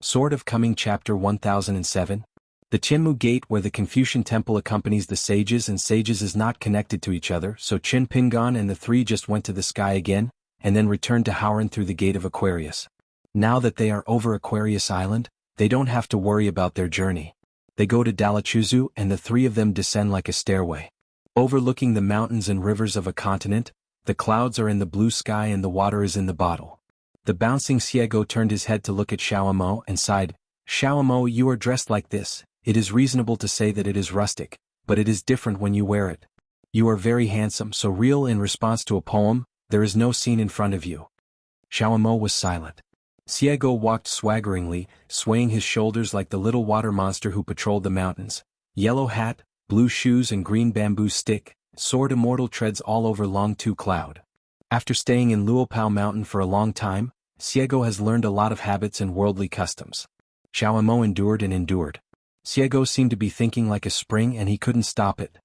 Sword of Coming Chapter 1007. The Qianmu Gate where the Confucian Temple accompanies the sages and sages is not connected to each other, so Qin Pingan and the three just went to the sky again, and then returned to Howran through the Gate of Aquarius. Now that they are over Aquarius Island, they don't have to worry about their journey. They go to Dalachuzu and the three of them descend like a stairway. Overlooking the mountains and rivers of a continent, the clouds are in the blue sky and the water is in the bottle. The bouncing Xiego turned his head to look at Xiaomo and sighed, Xiaomo, you are dressed like this. It is reasonable to say that it is rustic, but it is different when you wear it. You are very handsome, so real. In response to a poem, there is no scene in front of you. Xiaomo was silent. Xiego walked swaggeringly, swaying his shoulders like the little water monster who patrolled the mountains. Yellow hat, blue shoes and green bamboo stick, sword immortal treads all over Long Tu Cloud. After staying in Luopao Mountain for a long time, Xiego has learned a lot of habits and worldly customs. Xiaomo endured and endured. Xiego seemed to be thinking like a spring and he couldn't stop it.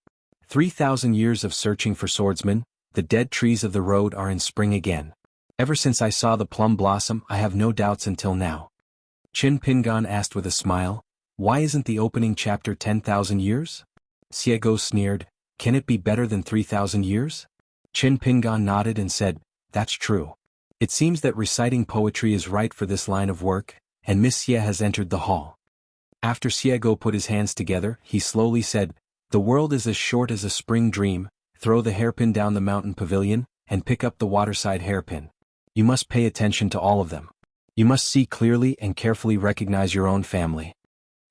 3,000 years of searching for swordsmen, the dead trees of the road are in spring again. Ever since I saw the plum blossom, I have no doubts until now. Qin Pingan asked with a smile, why isn't the opening chapter 10,000 years? Xiego sneered, can it be better than 3,000 years? Qin Pingan nodded and said, that's true. It seems that reciting poetry is right for this line of work, and Miss Xie has entered the hall. After Xiego put his hands together, he slowly said, the world is as short as a spring dream, throw the hairpin down the mountain pavilion, and pick up the waterside hairpin. You must pay attention to all of them. You must see clearly and carefully recognize your own family.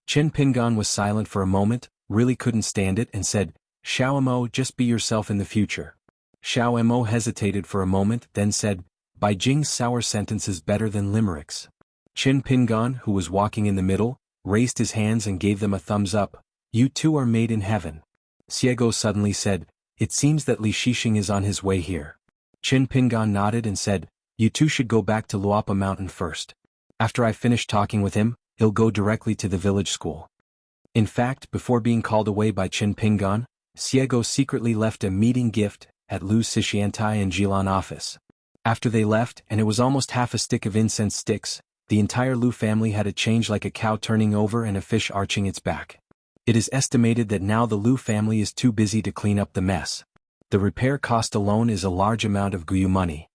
Qin Pingan was silent for a moment, really couldn't stand it and said, Xiaomo, just be yourself in the future. Xiaomo hesitated for a moment, then said, Bai Jing's sour sentence is better than limericks. Qin Pingan, who was walking in the middle, raised his hands and gave them a thumbs up. You two are made in heaven. Xiego suddenly said, it seems that Li Shixing is on his way here. Qin Pingan nodded and said, you two should go back to Luapa Mountain first. After I finish talking with him, he'll go directly to the village school. In fact, before being called away by Qin Pingan, Xiego secretly left a meeting gift at Lu Sishiantai and Jilan office. After they left, and it was almost half a stick of incense sticks, the entire Lu family had a change like a cow turning over and a fish arching its back. It is estimated that now the Lu family is too busy to clean up the mess. The repair cost alone is a large amount of Guyu money.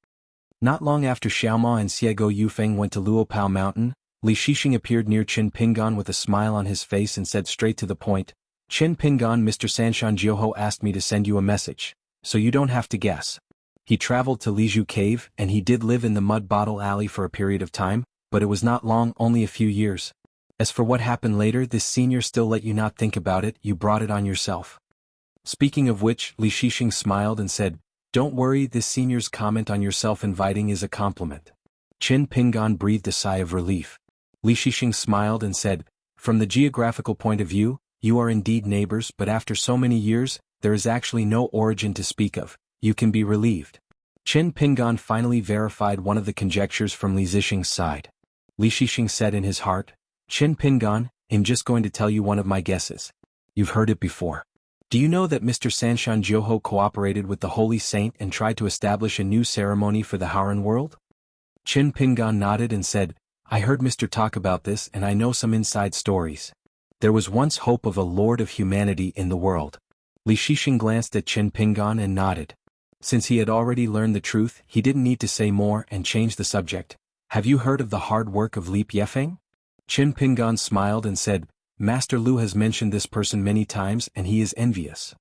Not long after Xiaoma and Xiego Yufeng went to Luopao Mountain, Li Shixing appeared near Qin Pingan with a smile on his face and said straight to the point, Qin Pingan, Mr. Sanshan Jioho asked me to send you a message, so you don't have to guess. He traveled to Liju Cave and he did live in the Mud Bottle Alley for a period of time, but it was not long, only a few years. As for what happened later, this senior still let you not think about it, you brought it on yourself. Speaking of which, Li Shixing smiled and said, don't worry, this senior's comment on your self-inviting is a compliment. Qin Pingan breathed a sigh of relief. Li Shixing smiled and said, from the geographical point of view, you are indeed neighbors, but after so many years, there is actually no origin to speak of. You can be relieved. Qin Pingan finally verified one of the conjectures from Li Zixing's side. Li Shixing said in his heart, Qin Pingan, I'm just going to tell you one of my guesses. You've heard it before. Do you know that Mr. Sanshan Jioho cooperated with the Holy Saint and tried to establish a new ceremony for the Howran world? Qin Pingan nodded and said, I heard Mr. talk about this and I know some inside stories. There was once hope of a Lord of Humanity in the world. Li Shixing glanced at Qin Pingan and nodded. Since he had already learned the truth, he didn't need to say more and changed the subject. Have you heard of the hard work of Li Yefeng? Qin Pingan smiled and said, Master Lu has mentioned this person many times and he is envious.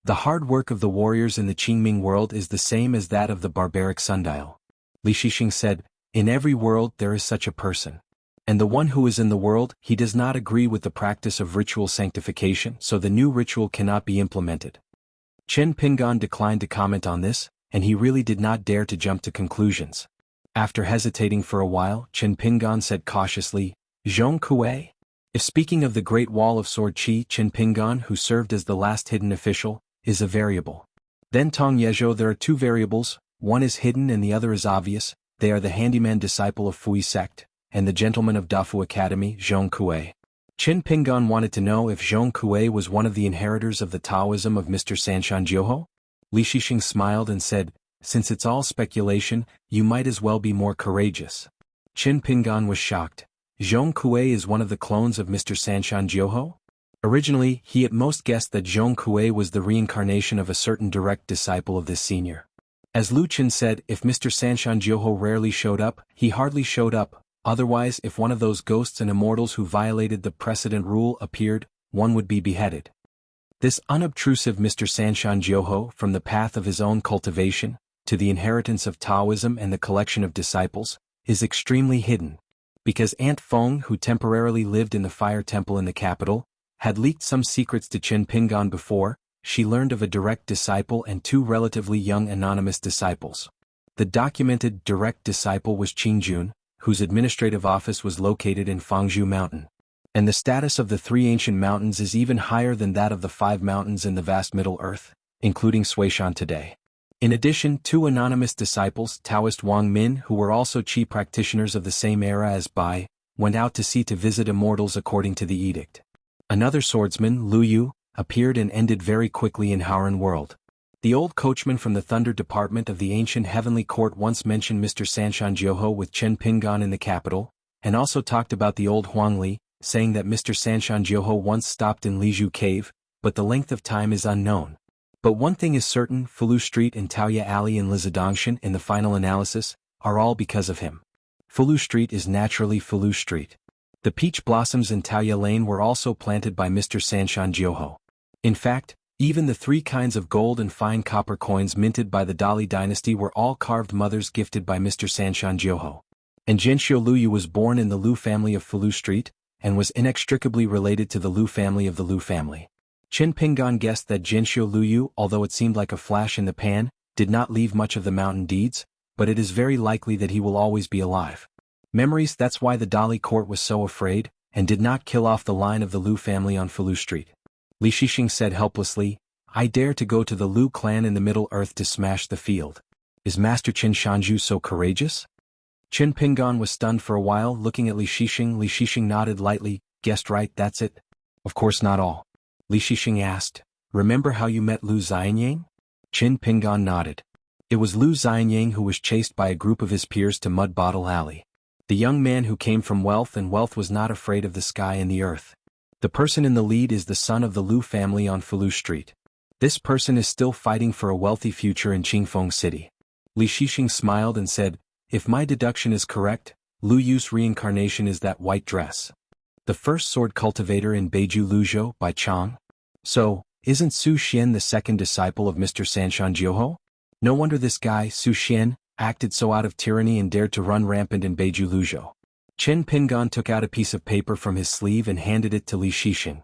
The hard work of the warriors in the Qingming world is the same as that of the barbaric sundial. Li Shixing said, in every world there is such a person. And the one who is in the world, he does not agree with the practice of ritual sanctification, so the new ritual cannot be implemented. Qin Pingan declined to comment on this, and he really did not dare to jump to conclusions. After hesitating for a while, Qin Pingan said cautiously, Xuanhuan? If speaking of the Great Wall of Sword Qi, Qin Pingan, who served as the last hidden official, is a variable. Then Tong Yezhou, there are two variables, one is hidden and the other is obvious, they are the handyman disciple of Fui sect, and the gentleman of Dafu Academy, Xuanhuan. Qin Pingan wanted to know if Xuanhuan was one of the inheritors of the Taoism of Mr. Sanshan Jioho? Li Shixing smiled and said, since it's all speculation, you might as well be more courageous. Qin Pingan was shocked. Xianxia is one of the clones of Mr. Xianxia. Originally, he at most guessed that Xianxia was the reincarnation of a certain direct disciple of this senior. As Lu Qin said, if Mr. Xianxia rarely showed up, he hardly showed up, otherwise if one of those ghosts and immortals who violated the precedent rule appeared, one would be beheaded. This unobtrusive Mr. Xianxia, from the path of his own cultivation, to the inheritance of Taoism and the collection of disciples, is extremely hidden. Because Aunt Feng, who temporarily lived in the fire temple in the capital, had leaked some secrets to Qin Pingan before, she learned of a direct disciple and two relatively young anonymous disciples. The documented direct disciple was Qingjun, whose administrative office was located in Fangzhou Mountain. And the status of the three ancient mountains is even higher than that of the 5 mountains in the vast Middle Earth, including Suishan today. In addition, 2 anonymous disciples, Taoist Wang Min, who were also Qi practitioners of the same era as Bai, went out to sea to visit immortals according to the edict. Another swordsman, Lu Yu, appeared and ended very quickly in Howran World. The old coachman from the Thunder Department of the ancient Heavenly Court once mentioned Mr. Xianxia with Qin Pingan in the capital, and also talked about the old Huangli, saying that Mr. Xianxia once stopped in Lizhu Cave, but the length of time is unknown. But one thing is certain, Fulu Street and Taoya Alley in Lizidongshan in the final analysis, are all because of him. Fulu Street is naturally Fulu Street. The peach blossoms in Taoya Lane were also planted by Mr. Xianxia. In fact, even the 3 kinds of gold and fine copper coins minted by the Dali dynasty were all carved mothers gifted by Mr. Xianxia. And Zhenxiu Luyu was born in the Lu family of Fulu Street, and was inextricably related to the Lu family of the Lu family. Qin Pingan guessed that Zhenxiu Luyu, although it seemed like a flash in the pan, did not leave much of the mountain deeds, but it is very likely that he will always be alive. Memories. That's why the Dali court was so afraid, and did not kill off the line of the Lu family on Fulu Street. Li Shixing said helplessly, I dare to go to the Lu clan in the Middle Earth to smash the field. Is Master Qin Shanju so courageous? Qin Pingan was stunned for a while, looking at Li Shixing. Li Shixing nodded lightly, guessed right, that's it. Of course not all. Li Shixing asked, remember how you met Lu Xianyang? Qin Pingan nodded. It was Lu Xianyang who was chased by a group of his peers to Mud Bottle Alley. The young man who came from wealth, and wealth was not afraid of the sky and the earth. The person in the lead is the son of the Lu family on Fulu Street. This person is still fighting for a wealthy future in Qingfeng City. Li Shixing smiled and said, if my deduction is correct, Lu Yu's reincarnation is that white dress. The first sword cultivator in Beiju Luzhou by Chang. So, isn't Su Xian the second disciple of Mr. Xianxia? No wonder this guy, Su Xian, acted so out of tyranny and dared to run rampant in Beiju Luzhou. Qin Pingan took out a piece of paper from his sleeve and handed it to Li Shixing.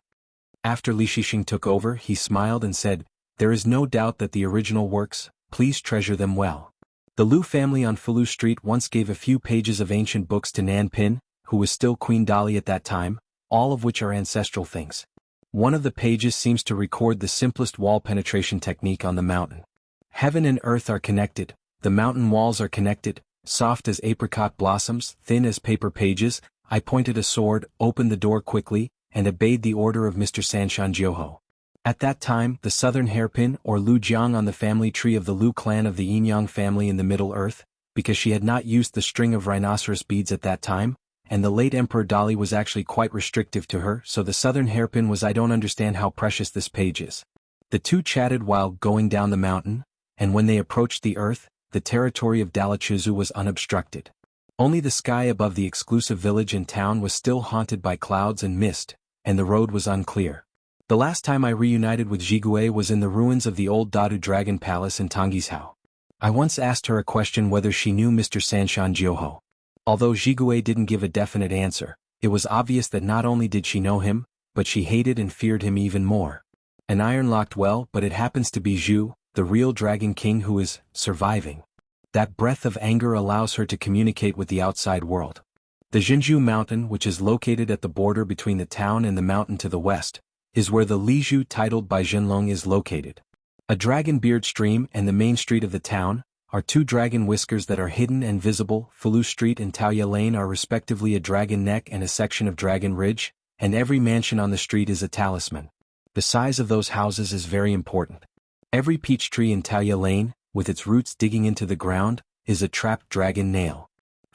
After Li Shixing took over, he smiled and said, there is no doubt that the original works, please treasure them well. The Lu family on Fulu Street once gave a few pages of ancient books to Nan Pin, who was still Queen Dali at that time, all of which are ancestral things. One of the pages seems to record the simplest wall penetration technique on the mountain. Heaven and earth are connected, the mountain walls are connected, soft as apricot blossoms, thin as paper pages. I pointed a sword, opened the door quickly, and obeyed the order of Mr. Xianxia. At that time, the southern hairpin or Lu Jiang on the family tree of the Lu clan of the Yinyang family in the Middle Earth, because she had not used the string of rhinoceros beads at that time, and the late Emperor Dali was actually quite restrictive to her, so the southern hairpin was I don't understand how precious this page is. The two chatted while going down the mountain, and when they approached the earth, the territory of Dalichuzu was unobstructed. Only the sky above the exclusive village and town was still haunted by clouds and mist, and the road was unclear. The last time I reunited with Jigue was in the ruins of the old Dadu Dragon Palace in Tangisao. I once asked her a question whether she knew Mr. Xianxia. Although Jigue didn't give a definite answer, it was obvious that not only did she know him, but she hated and feared him even more. An iron-locked well, but it happens to be Zhu, the real Dragon King, who is surviving. That breath of anger allows her to communicate with the outside world. The Jinzhu Mountain, which is located at the border between the town and the mountain to the west, is where the Lizhu titled by Zhenlong is located. A dragon beard stream and the main street of the town are 2 dragon whiskers that are hidden and visible. Fulu Street and Taoya Lane are respectively a dragon neck and a section of dragon ridge, and every mansion on the street is a talisman. The size of those houses is very important. Every peach tree in Taoya Lane, with its roots digging into the ground, is a trapped dragon nail.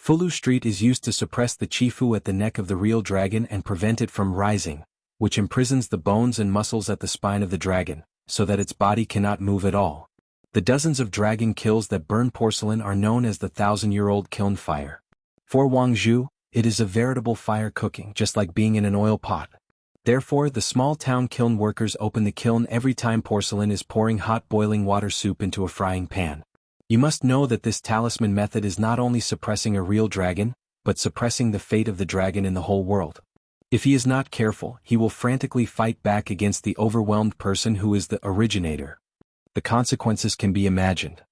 Fulu Street is used to suppress the Chifu at the neck of the real dragon and prevent it from rising, which imprisons the bones and muscles at the spine of the dragon, so that its body cannot move at all. The dozens of dragon kills that burn porcelain are known as the 1,000-year-old kiln fire. For Wangzhou, it is a veritable fire cooking, just like being in an oil pot. Therefore, the small-town kiln workers open the kiln every time porcelain is pouring hot boiling water soup into a frying pan. You must know that this talisman method is not only suppressing a real dragon, but suppressing the fate of the dragon in the whole world. If he is not careful, he will frantically fight back against the overwhelmed person who is the originator. The consequences can be imagined.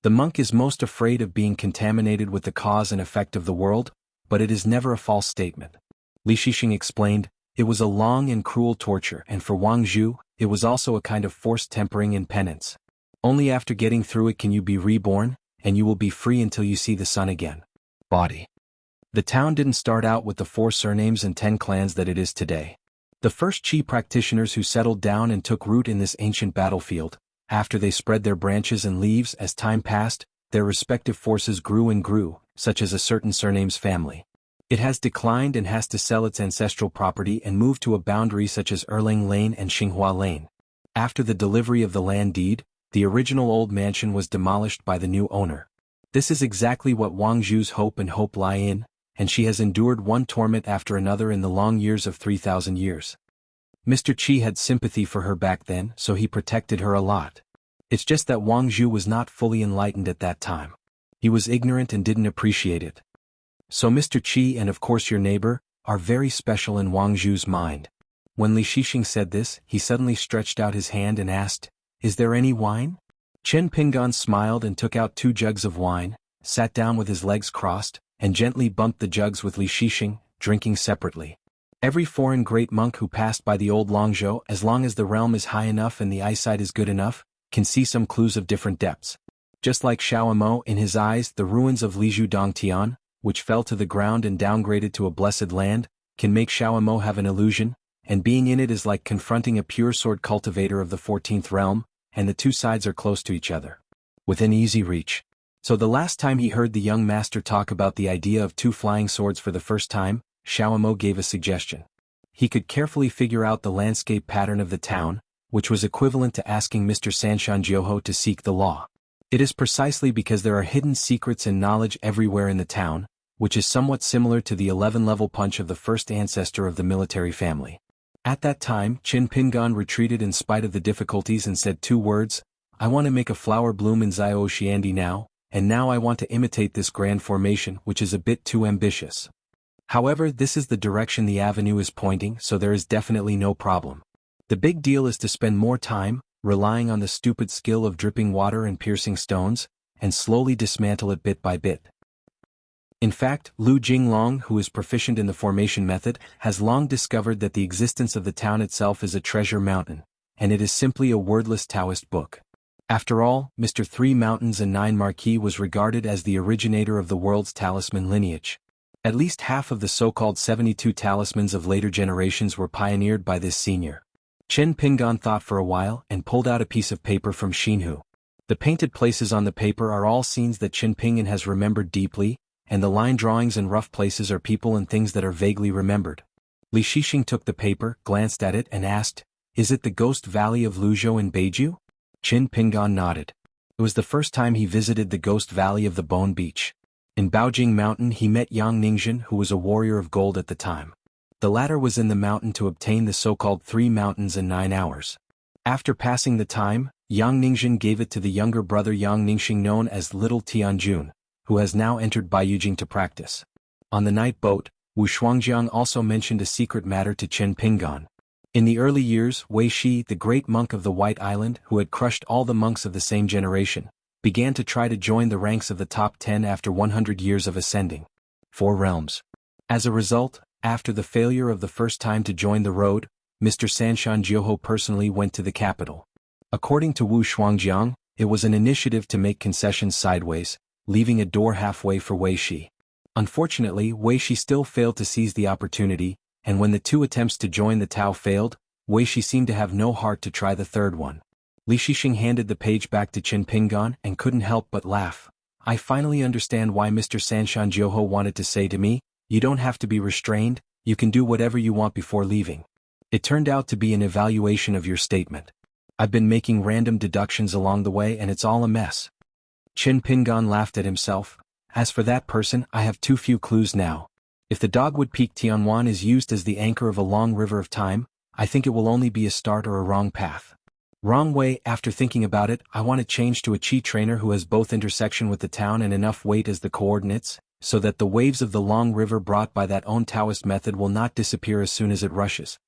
The monk is most afraid of being contaminated with the cause and effect of the world, but it is never a false statement. Li Shixing explained, it was a long and cruel torture, and for Wangzhou, it was also a kind of forced tempering and penance. Only after getting through it can you be reborn, and you will be free until you see the sun again. Body. The town didn't start out with the 4 surnames and 10 clans that it is today. The first Qi practitioners who settled down and took root in this ancient battlefield, after they spread their branches and leaves as time passed, their respective forces grew and grew, such as a certain surname's family. It has declined and has to sell its ancestral property and move to a boundary such as Erlang Lane and Xinghua Lane. After the delivery of the land deed, the original old mansion was demolished by the new owner. This is exactly what Wangzhou's hope lie in, and she has endured one torment after another in the long years of 3,000 years. Mr. Qi had sympathy for her back then, so he protected her a lot. It's just that Wangzhou was not fully enlightened at that time. He was ignorant and didn't appreciate it. So Mr. Qi and of course your neighbor, are very special in Wangzhou's mind. When Li Shixing said this, he suddenly stretched out his hand and asked, "Is there any wine?" Chen Pingan smiled and took out 2 jugs of wine, sat down with his legs crossed, and gently bumped the jugs with Li Shixing, drinking separately. Every foreign great monk who passed by the old Longzhou, as long as the realm is high enough and the eyesight is good enough, can see some clues of different depths. Just like Xiaomo, in his eyes, the ruins of Lizhu Dongtian, which fell to the ground and downgraded to a blessed land, can make Xiaomo have an illusion, and being in it is like confronting a pure sword cultivator of the 14th realm, and the 2 sides are close to each other, within easy reach. So the last time he heard the young master talk about the idea of 2 flying swords for the first time, Xiaomo gave a suggestion. He could carefully figure out the landscape pattern of the town, which was equivalent to asking Mr. Sanshan Jiuho to seek the law. It is precisely because there are hidden secrets and knowledge everywhere in the town, which is somewhat similar to the 11-level punch of the first ancestor of the military family. At that time, Qin Pingan retreated in spite of the difficulties and said 2 words, "I want to make a flower bloom in Zio Xiandi now, and now I want to imitate this grand formation, which is a bit too ambitious." However, this is the direction the avenue is pointing, so there is definitely no problem. The big deal is to spend more time, relying on the stupid skill of dripping water and piercing stones, and slowly dismantle it bit by bit. In fact, Lu Jinglong, who is proficient in the formation method, has long discovered that the existence of the town itself is a treasure mountain, and it is simply a wordless Taoist book. After all, Mr. 3 Mountains and 9 Marquis was regarded as the originator of the world's talisman lineage. At least half of the so-called 72 talismans of later generations were pioneered by this senior. Chen Pingan thought for a while and pulled out a piece of paper from Xinhu. The painted places on the paper are all scenes that Chen Pingan has remembered deeply, and the line drawings and rough places are people and things that are vaguely remembered. Li Shixing took the paper, glanced at it and asked, "Is it the Ghost Valley of Luzhou in Beiju?" Chen Pingan nodded. It was the first time he visited the Ghost Valley of the Bone Beach. In Baojing Mountain he met Yang Ningxin, who was a warrior of gold at the time. The latter was in the mountain to obtain the so-called 3 mountains in 9 hours. After passing the time, Yang Ningxin gave it to the younger brother Yang Ningxing, known as Little Tianjun, who has now entered Baiyujing to practice. On the night boat, Wu Shuangjiang also mentioned a secret matter to Chen Pingan. In the early years, Wei Shi, the great monk of the White Island who had crushed all the monks of the same generation, began to try to join the ranks of the top 10 after 100 years of ascending 4 realms. As a result, after the failure of the first time to join the road, Mr. Sanshan Jiuho personally went to the capital. According to Wu Shuangjiang, it was an initiative to make concessions sideways, leaving a door halfway for Wei Shi. Unfortunately, Wei Shi still failed to seize the opportunity, and when the 2 attempts to join the Tao failed, Wei Shi seemed to have no heart to try the third one. Li Shixing handed the page back to Chen Pingan and couldn't help but laugh. I finally understand why Mr. Sanshan Joho wanted to say to me, you don't have to be restrained, you can do whatever you want before leaving. It turned out to be an evaluation of your statement. I've been making random deductions along the way and it's all a mess. Qin Pingan laughed at himself. As for that person, I have too few clues now. If the dogwood peak Tianhuan is used as the anchor of a long river of time, I think it will only be a start or a wrong path. Wrong way. After thinking about it, I want to change to a chi trainer who has both intersection with the town and enough weight as the coordinates, so that the waves of the long river brought by that own Taoist method will not disappear as soon as it rushes.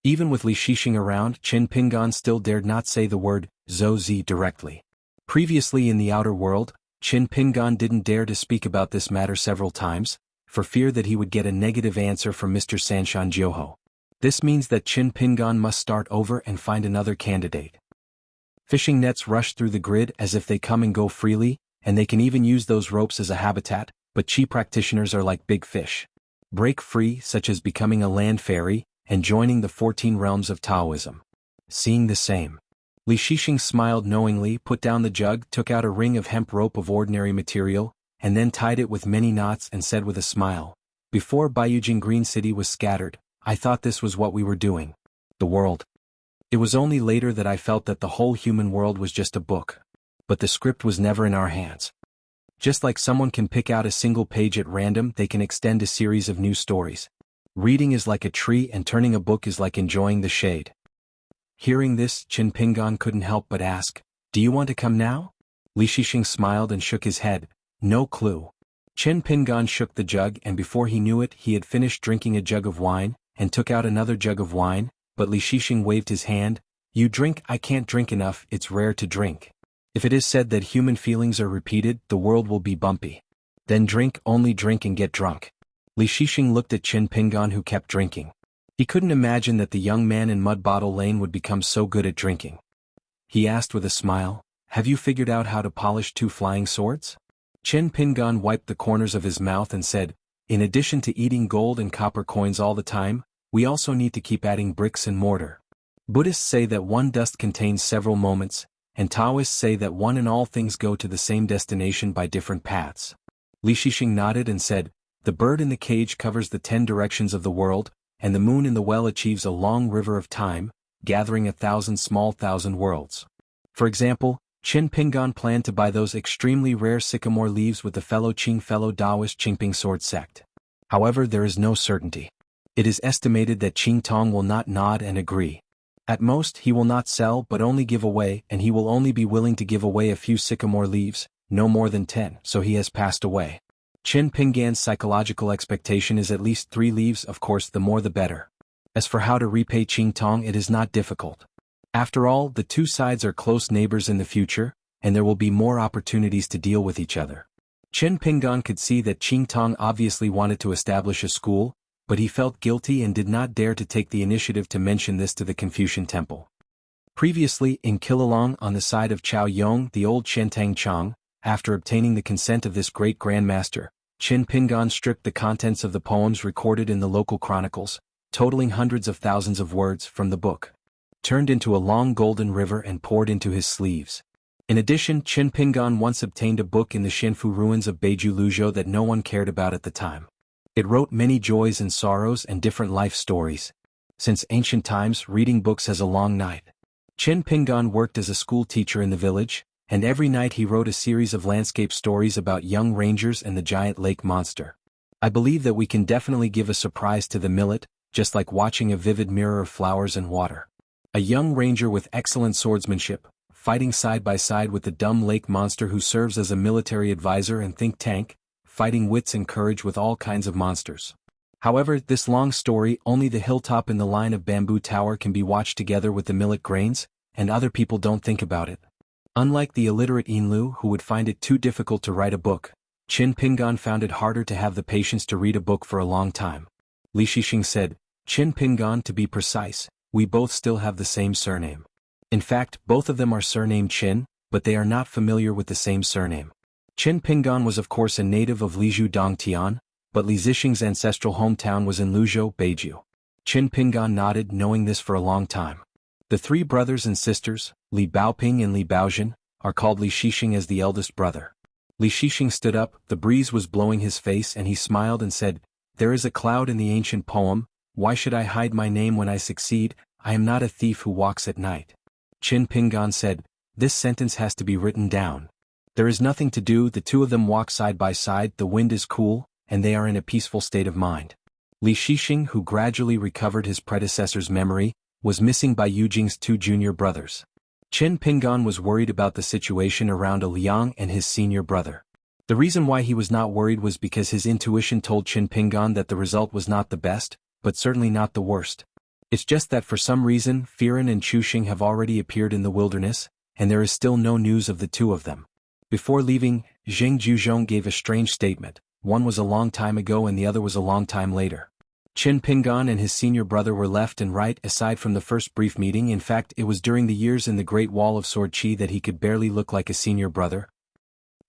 Even with Li Shixing around, Qin Pingan still dared not say the word Zhou directly. Previously in the outer world, Qin Pingan didn't dare to speak about this matter several times, for fear that he would get a negative answer from Mr. Sanshan Joho. This means that Qin Pingan must start over and find another candidate. Fishing nets rush through the grid as if they come and go freely, and they can even use those ropes as a habitat, but chi practitioners are like big fish. Break free, such as becoming a land fairy, and joining the 14 realms of Taoism. Seeing the same. Li Shixing smiled knowingly, put down the jug, took out a ring of hemp rope of ordinary material, and then tied it with many knots and said with a smile, before Baiyujing Green City was scattered, I thought this was what we were doing. The world. It was only later that I felt that the whole human world was just a book. But the script was never in our hands. Just like someone can pick out a single page at random, they can extend a series of new stories. Reading is like a tree and turning a book is like enjoying the shade. Hearing this, Qin Pingan couldn't help but ask, do you want to come now? Li Shixing smiled and shook his head, no clue. Qin Pingan shook the jug and before he knew it he had finished drinking a jug of wine, and took out another jug of wine, but Li Shixing waved his hand, you drink, I can't drink enough, it's rare to drink. If it is said that human feelings are repeated, the world will be bumpy. Then drink, only drink and get drunk. Li Shixing looked at Qin Pingan who kept drinking. He couldn't imagine that the young man in Mud Bottle Lane would become so good at drinking. He asked with a smile, have you figured out how to polish 2 flying swords? Qin Pingan wiped the corners of his mouth and said, in addition to eating gold and copper coins all the time, we also need to keep adding bricks and mortar. Buddhists say that one dust contains several moments, and Taoists say that one and all things go to the same destination by different paths. Li Shixing nodded and said, the bird in the cage covers the 10 directions of the world, and the moon in the well achieves a long river of time, gathering 1,000 small thousand worlds. For example, Qin Pingan planned to buy those extremely rare sycamore leaves with the fellow Taoist Qingping sword sect. However, there is no certainty. It is estimated that Qing Tong will not nod and agree. At most, he will not sell but only give away, and he will only be willing to give away a few sycamore leaves, no more than 10, so he has passed away. Qin Pingan's psychological expectation is at least 3 leaves, of course the more the better. As for how to repay Qing Tong, it is not difficult. After all, the 2 sides are close neighbors in the future, and there will be more opportunities to deal with each other. Qin Pingan could see that Qing Tong obviously wanted to establish a school, but he felt guilty and did not dare to take the initiative to mention this to the Confucian temple. Previously, in Qilalong on the side of Chao Yong, the old Shentang Chang, after obtaining the consent of this great grandmaster, Qin Pingan stripped the contents of the poems recorded in the local chronicles, totaling hundreds of thousands of words, from the book, turned into a long golden river and poured into his sleeves. In addition, Qin Pingan once obtained a book in the Xianfu ruins of Beiju Luzhou that no one cared about at the time. It wrote many joys and sorrows and different life stories. Since ancient times, reading books has a long night. Qin Pingan worked as a school teacher in the village, and every night he wrote a series of landscape stories about young rangers and the giant lake monster. I believe that we can definitely give a surprise to the millet, just like watching a vivid mirror of flowers and water. A young ranger with excellent swordsmanship, fighting side by side with the dumb lake monster who serves as a military advisor and think tank, fighting wits and courage with all kinds of monsters. However, this long story, only the hilltop in the line of bamboo tower can be watched together with the millet grains, and other people don't think about it. Unlike the illiterate Yinlu who would find it too difficult to write a book, Qin Pingan found it harder to have the patience to read a book for a long time. Li Shixing said, Qin Pingan, to be precise, we both still have the same surname. In fact, both of them are surnamed Qin, but they are not familiar with the same surname. Qin Pingan was of course a native of Lizhou Dongtian, but Li Zixing's ancestral hometown was in Luzhou, Beiju. Qin Pingan nodded, knowing this for a long time. The 3 brothers and sisters, Li Baoping and Li Baozhen, are called Li Shixing as the eldest brother. Li Shixing stood up, the breeze was blowing his face and he smiled and said, "There is a cloud in the ancient poem, why should I hide my name when I succeed? I am not a thief who walks at night." Qin Pingan said, "This sentence has to be written down. There is nothing to do, the two of them walk side by side, the wind is cool, and they are in a peaceful state of mind." Li Shixing, who gradually recovered his predecessor's memory, was missing by Yujing's two junior brothers. Qin Pingan was worried about the situation around Liang and his senior brother. The reason why he was not worried was because his intuition told Qin Pingan that the result was not the best, but certainly not the worst. It's just that for some reason Firen and Chuxing have already appeared in the wilderness, and there is still no news of the two of them. Before leaving, Zheng Juzhong gave a strange statement, one was a long time ago and the other was a long time later. Qin Pingan and his senior brother were left and right aside from the first brief meeting. In fact, it was during the years in the Great Wall of Sword Qi that he could barely look like a senior brother.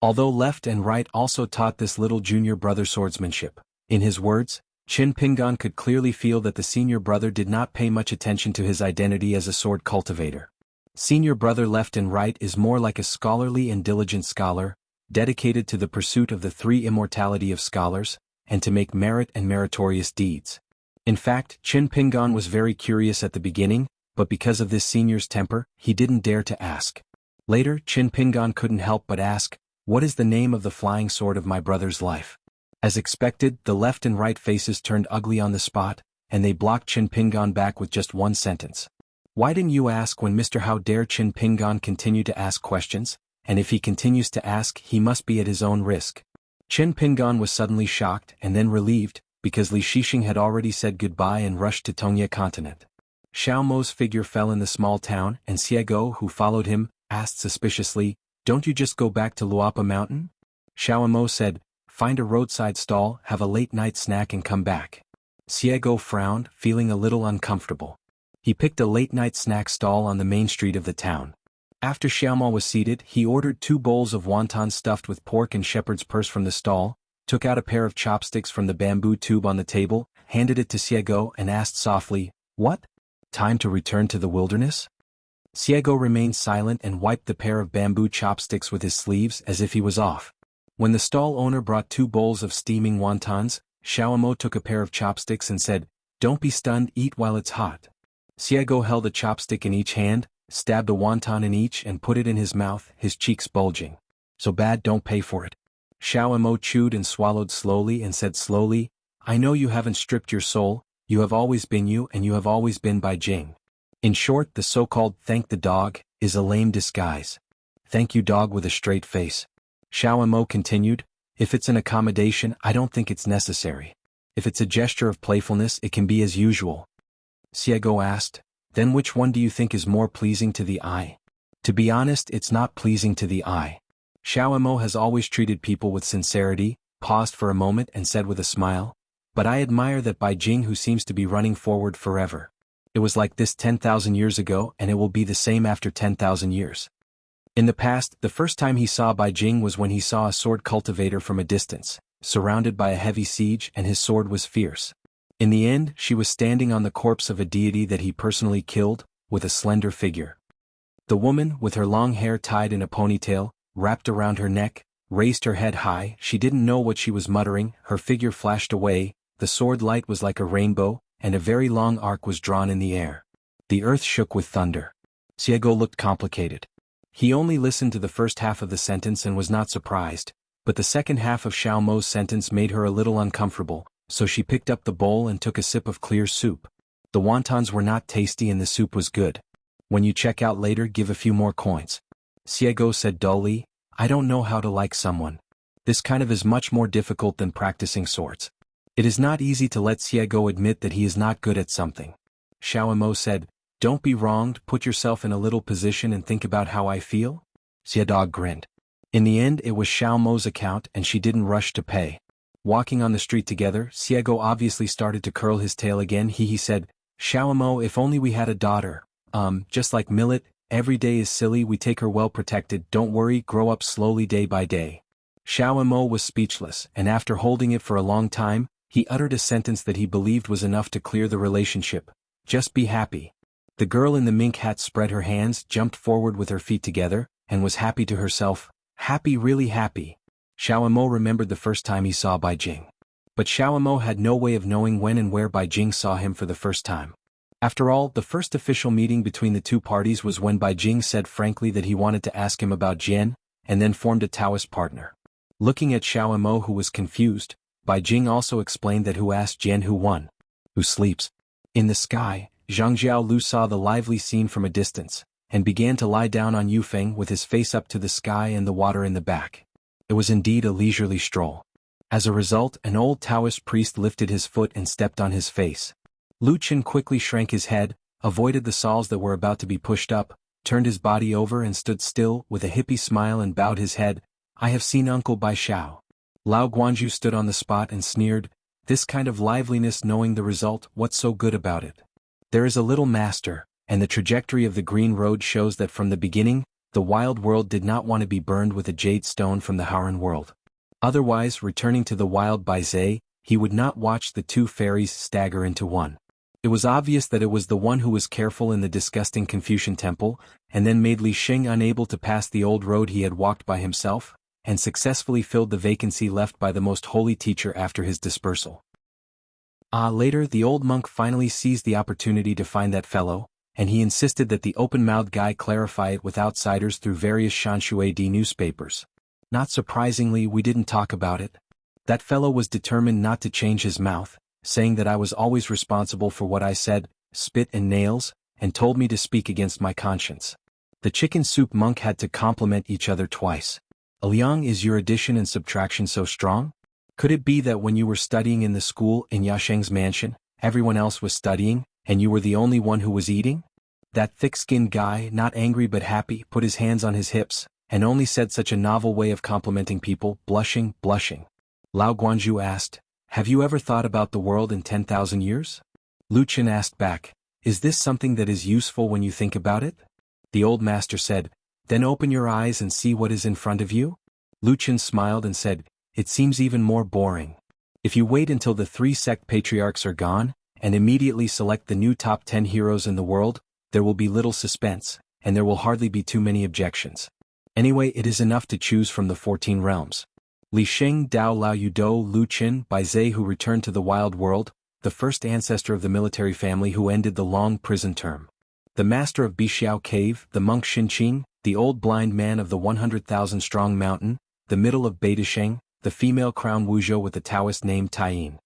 Although left and right also taught this little junior brother swordsmanship. In his words, Qin Pingan could clearly feel that the senior brother did not pay much attention to his identity as a sword cultivator. Senior brother left and right is more like a scholarly and diligent scholar, dedicated to the pursuit of the three immortality of scholars, and to make merit and meritorious deeds. In fact, Qin Pingan was very curious at the beginning, but because of this senior's temper, he didn't dare to ask. Later, Qin Pingan couldn't help but ask, "What is the name of the flying sword of my brother's life?" As expected, the left and right faces turned ugly on the spot, and they blocked Qin Pingan back with just one sentence. "Why didn't you ask when Mr. How dare Qin Pingan continue to ask questions, and if he continues to ask he must be at his own risk." Qin Pingan was suddenly shocked and then relieved, because Li Shixing had already said goodbye and rushed to Tongye continent. Xiao Mo's figure fell in the small town and Xiego, who followed him, asked suspiciously, "Don't you just go back to Luapa Mountain?" Xiao Mo said, "Find a roadside stall, have a late-night snack and come back." Xiego frowned, feeling a little uncomfortable. He picked a late-night snack stall on the main street of the town. After Xiaomo was seated, he ordered 2 bowls of wonton stuffed with pork and shepherd's purse from the stall, took out a pair of chopsticks from the bamboo tube on the table, handed it to Xiego and asked softly, "What? Time to return to the wilderness?" Xiego remained silent and wiped the pair of bamboo chopsticks with his sleeves as if he was off. When the stall owner brought 2 bowls of steaming wontons, Xiaomo took a pair of chopsticks and said, "Don't be stunned, eat while it's hot." Xiego held a chopstick in each hand, stabbed a wonton in each and put it in his mouth, his cheeks bulging. "So bad, don't pay for it." Xiaomo chewed and swallowed slowly and said slowly, "I know you haven't stripped your soul, you have always been you and you have always been Bai Jing. In short, the so-called thank the dog is a lame disguise. Thank you dog with a straight face." Xiaomo continued, "If it's an accommodation, I don't think it's necessary. If it's a gesture of playfulness, it can be as usual." Xiego asked, "Then which one do you think is more pleasing to the eye?" "To be honest, it's not pleasing to the eye." Xiaomo has always treated people with sincerity, paused for a moment and said with a smile, "But I admire that Bai Jing who seems to be running forward forever. It was like this 10,000 years ago and it will be the same after 10,000 years. In the past, the first time he saw Bai Jing was when he saw a sword cultivator from a distance, surrounded by a heavy siege and his sword was fierce. In the end, she was standing on the corpse of a deity that he personally killed, with a slender figure. The woman, with her long hair tied in a ponytail, wrapped around her neck, raised her head high, she didn't know what she was muttering, her figure flashed away, the sword light was like a rainbow, and a very long arc was drawn in the air. The earth shook with thunder. Xiego looked complicated. He only listened to the first half of the sentence and was not surprised, but the second half of Xiao Mo's sentence made her a little uncomfortable, so she picked up the bowl and took a sip of clear soup. The wontons were not tasty and the soup was good. "When you check out later, give a few more coins." Xiego said dully, "I don't know how to like someone. This kind of is much more difficult than practicing swords. It is not easy to let Xiego admit that he is not good at something." Xiao Mo said, "Don't be wronged, put yourself in a little position and think about how I feel." Xiadog grinned. In the end it was Xiao Mo's account and she didn't rush to pay. Walking on the street together, Xiego obviously started to curl his tail again. He said, "Xiao Mo, if only we had a daughter. Just like Millet, every day is silly, we take her well protected, don't worry, grow up slowly day by day." Xiao Mo was speechless, and after holding it for a long time, he uttered a sentence that he believed was enough to clear the relationship. "Just be happy." The girl in the mink hat spread her hands, jumped forward with her feet together, and was happy to herself. Happy, really happy. Xiaomo remembered the first time he saw Bai Jing. But Xiaomo had no way of knowing when and where Bai Jing saw him for the first time. After all, the first official meeting between the two parties was when Bai Jing said frankly that he wanted to ask him about Jian, and then formed a Taoist partner. Looking at Xiaomo, who was confused, Bai Jing also explained that who asked Xuanhuan, who sleeps. In the sky, Zhang Jiaolu saw the lively scene from a distance, and began to lie down on Yufeng with his face up to the sky and the water in the back. It was indeed a leisurely stroll. As a result, an old Taoist priest lifted his foot and stepped on his face. Lu Qin quickly shrank his head, avoided the saws that were about to be pushed up, turned his body over and stood still with a hippie smile and bowed his head. "I have seen Uncle Bai Xiao." Lao Guanju stood on the spot and sneered, "This kind of liveliness, knowing the result, what's so good about it? There is a little master, and the trajectory of the green road shows that from the beginning, the wild world did not want to be burned with a jade stone from the Hauran world. Otherwise, returning to the wild by Zhe, he would not watch the two fairies stagger into one. It was obvious that it was the one who was careful in the disgusting Confucian temple, and then made Li Sheng unable to pass the old road he had walked by himself, and successfully filled the vacancy left by the most holy teacher after his dispersal. Later the old monk finally seized the opportunity to find that fellow, and he insisted that the open-mouthed guy clarify it with outsiders through various Shanshuadi newspapers. Not surprisingly, we didn't talk about it. That fellow was determined not to change his mouth, saying that I was always responsible for what I said, spit and nails, and told me to speak against my conscience. The chicken soup monk had to compliment each other twice. "Liang, is your addition and subtraction so strong? Could it be that when you were studying in the school in Yasheng's mansion, everyone else was studying, and you were the only one who was eating?" That thick-skinned guy, not angry but happy, put his hands on his hips, and only said such a novel way of complimenting people, blushing. Lao Guanju asked, "Have you ever thought about the world in 10,000 years?" Lu Qin asked back, "Is this something that is useful when you think about it?" The old master said, "Then open your eyes and see what is in front of you." Lu Qin smiled and said, "It seems even more boring. If you wait until the 3 sect patriarchs are gone, and immediately select the new top 10 heroes in the world, there will be little suspense, and there will hardly be too many objections. Anyway, it is enough to choose from the 14 realms. Li Sheng, Dao Lao Yudo, Lu Qin, Bai Zhe, who returned to the wild world, the first ancestor of the military family who ended the long prison term. The master of Bixiao Cave, the monk Xinqing, the old blind man of the 100,000 strong mountain, the middle of Beidasheng, the female crown Wuzhou with the Taoist name Taiyin.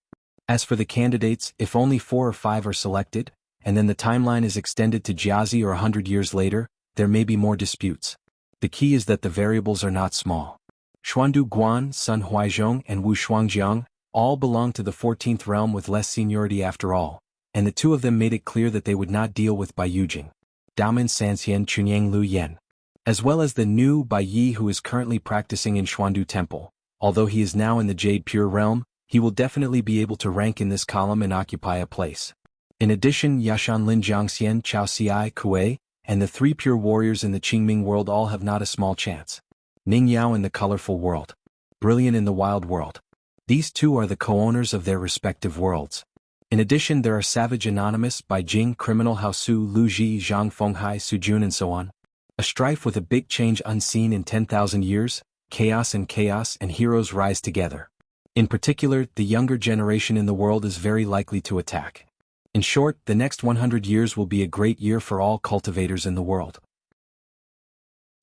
As for the candidates, if only 4 or 5 are selected, and then the timeline is extended to Jiazi or 100 years later, there may be more disputes. The key is that the variables are not small. Xuandu Guan, Sun Huaizhong and Wu Shuangjiang all belong to the 14th realm with less seniority after all, and the two of them made it clear that they would not deal with Bai Yujing, Daomen Sanxian Chunyang Lu Yen, as well as the new Bai Yi who is currently practicing in Xuandu Temple. Although he is now in the Jade Pure realm, he will definitely be able to rank in this column and occupy a place. In addition, Yashan Lin Jiangxian, Chao Xiai, Kuei, and the 3 pure warriors in the Qingming world all have not a small chance. Ning Yao in the colorful world. Brilliant in the wild world. These two are the co-owners of their respective worlds. In addition, there are Savage Anonymous, Bai Jing, Criminal Haosu, Lu Ji, Zhang Fenghai, Su Jun and so on. A strife with a big change unseen in 10,000 years, chaos and heroes rise together. In particular, the younger generation in the world is very likely to attack. In short, the next 100 years will be a great year for all cultivators in the world.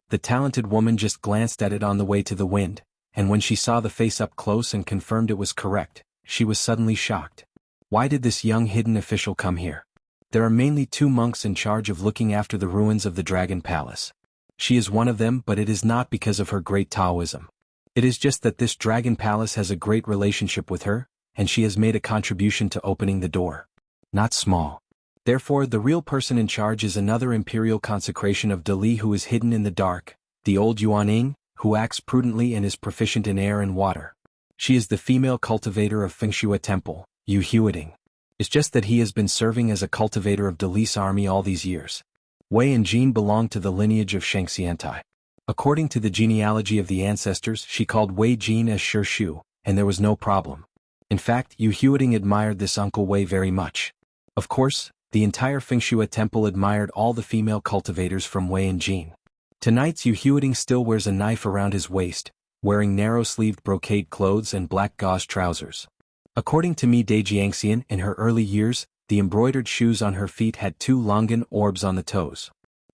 The talented woman just glanced at it on the way to the wind, and when she saw the face up close and confirmed it was correct, she was suddenly shocked. Why did this young hidden official come here? There are mainly 2 monks in charge of looking after the ruins of the Dragon Palace. She is one of them, but it is not because of her great Taoism. It is just that this Dragon Palace has a great relationship with her, and she has made a contribution to opening the door. Not small. Therefore, the real person in charge is another imperial consecration of Dali who is hidden in the dark, the old Yuaning, who acts prudently and is proficient in air and water. She is the female cultivator of Fengshui Temple, Yu Huiting. It's just that he has been serving as a cultivator of Dali's army all these years. Wei and Jin belong to the lineage of Shengxiantai. According to the genealogy of the ancestors, she called Wei Jin as Shu, and there was no problem. In fact, Yu Huiting admired this Uncle Wei very much. Of course, the entire Fengshui Temple admired all the female cultivators from Wei and Jin. Tonight's Yu Huiting still wears a knife around his waist, wearing narrow-sleeved brocade clothes and black gauze trousers. According to Mi de Jiangxian, in her early years, the embroidered shoes on her feet had 2 longan orbs on the toes.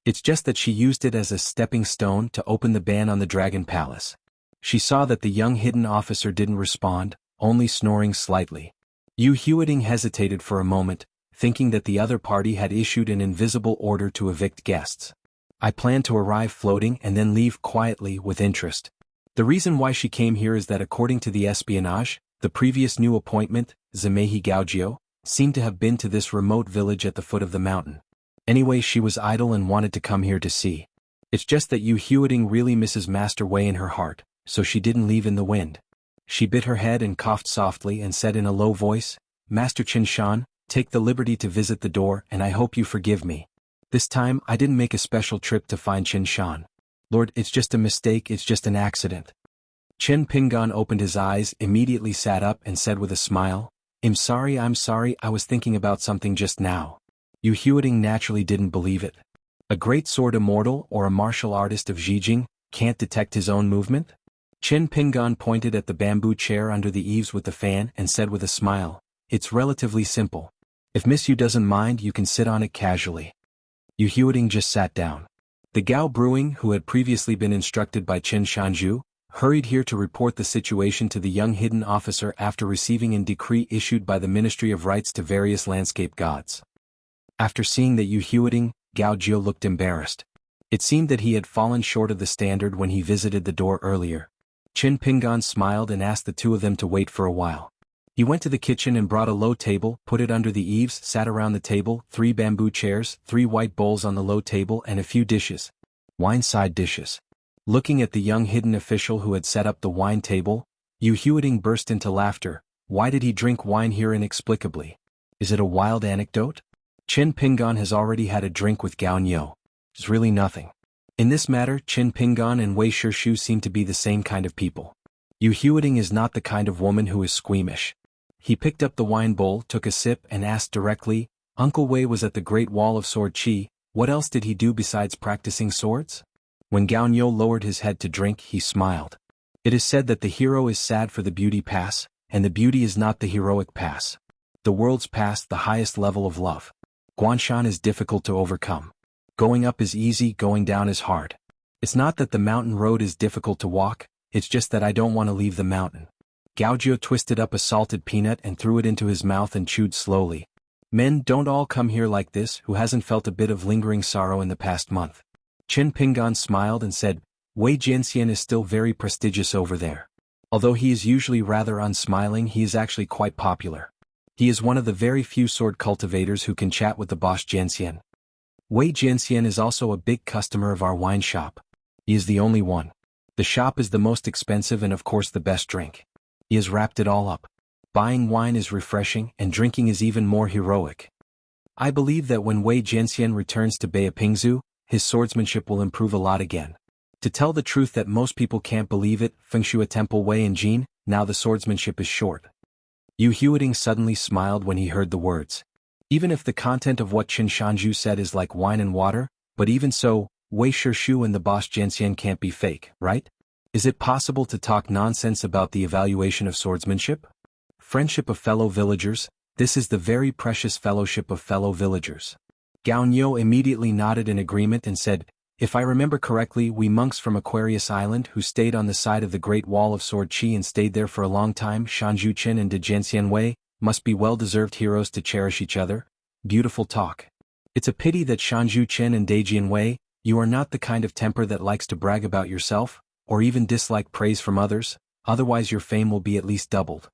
It's just that she used it as a stepping stone to open the ban on the Dragon Palace. She saw that the young hidden officer didn't respond, only snoring slightly. Xuanhuan hesitated for a moment, thinking that the other party had issued an invisible order to evict guests. I plan to arrive floating and then leave quietly with interest. The reason why she came here is that according to the espionage, the previous new appointment, Zimehi Gaojiu, seemed to have been to this remote village at the foot of the mountain. Anyway, she was idle and wanted to come here to see. It's just that Xuanhuan really misses Master Wei in her heart, so she didn't leave in the wind. She bit her head and coughed softly and said in a low voice, "Master Qinshan, take the liberty to visit the door and I hope you forgive me. This time I didn't make a special trip to find Qinshan. Lord, it's just a mistake, it's just an accident." Chen Pingan opened his eyes, immediately sat up and said with a smile, I'm sorry, I was thinking about something just now." Xuanhuan naturally didn't believe it. A great sword immortal or a martial artist of Zhijing can't detect his own movement? Chen Pingan pointed at the bamboo chair under the eaves with the fan and said with a smile, "It's relatively simple. If Miss Yu doesn't mind, you can sit on it casually." Xuanhuan just sat down. The Gao Brewing, who had previously been instructed by Chen Shanju, hurried here to report the situation to the young hidden officer after receiving a decree issued by the Ministry of Rights to various landscape gods. After seeing that Xuanhuan, Gao Jiu looked embarrassed. It seemed that he had fallen short of the standard when he visited the door earlier. Chen Pingan smiled and asked the 2 of them to wait for a while. He went to the kitchen and brought a low table, put it under the eaves, sat around the table, 3 bamboo chairs, 3 white bowls on the low table and a few dishes. Wine side dishes. Looking at the young hidden official who had set up the wine table, Xuanhuan burst into laughter. Why did he drink wine here inexplicably? Is it a wild anecdote? Chen Pingan has already had a drink with Gao Niu. It's really nothing. In this matter, Chen Pingan and Wei Shishu seem to be the same kind of people. Xuanhuan is not the kind of woman who is squeamish. He picked up the wine bowl, took a sip and asked directly, "Uncle Wei was at the Great Wall of Sword Qi, what else did he do besides practicing swords?" When Gao Niu lowered his head to drink, he smiled. It is said that the hero is sad for the beauty pass, and the beauty is not the heroic pass. The world's pass, the highest level of love. Guanshan is difficult to overcome. Going up is easy, going down is hard. It's not that the mountain road is difficult to walk, it's just that I don't want to leave the mountain. Gaojiu twisted up a salted peanut and threw it into his mouth and chewed slowly. Men don't all come here like this. Who hasn't felt a bit of lingering sorrow in the past month? Chen Pingan smiled and said, "Wei Jianxian is still very prestigious over there. Although he is usually rather unsmiling, he is actually quite popular. He is one of the very few sword cultivators who can chat with the boss Jianxian. Wei Jianxian is also a big customer of our wine shop. He is the only one. The shop is the most expensive and of course the best drink. He has wrapped it all up. Buying wine is refreshing and drinking is even more heroic. I believe that when Wei Jianxian returns to Beipingzu, his swordsmanship will improve a lot again. To tell the truth that most people can't believe it, Fengshui Temple Wei and Jin, now the swordsmanship is short." Xuanhuan suddenly smiled when he heard the words. Even if the content of what Qin Shanju said is like wine and water, but even so, Wei Shishu and the boss Jianxian can't be fake, right? Is it possible to talk nonsense about the evaluation of swordsmanship? Friendship of fellow villagers, this is the very precious fellowship of fellow villagers. Gao Niu immediately nodded in agreement and said, "If I remember correctly, we monks from Aquarius Island who stayed on the side of the Great Wall of Sword Qi and stayed there for a long time, Shanju Qin and Dejianxian Wei, must be well-deserved heroes to cherish each other." Beautiful talk. It's a pity that Shanju Qin and Dejian Wei, you are not the kind of temper that likes to brag about yourself, or even dislike praise from others, otherwise your fame will be at least doubled.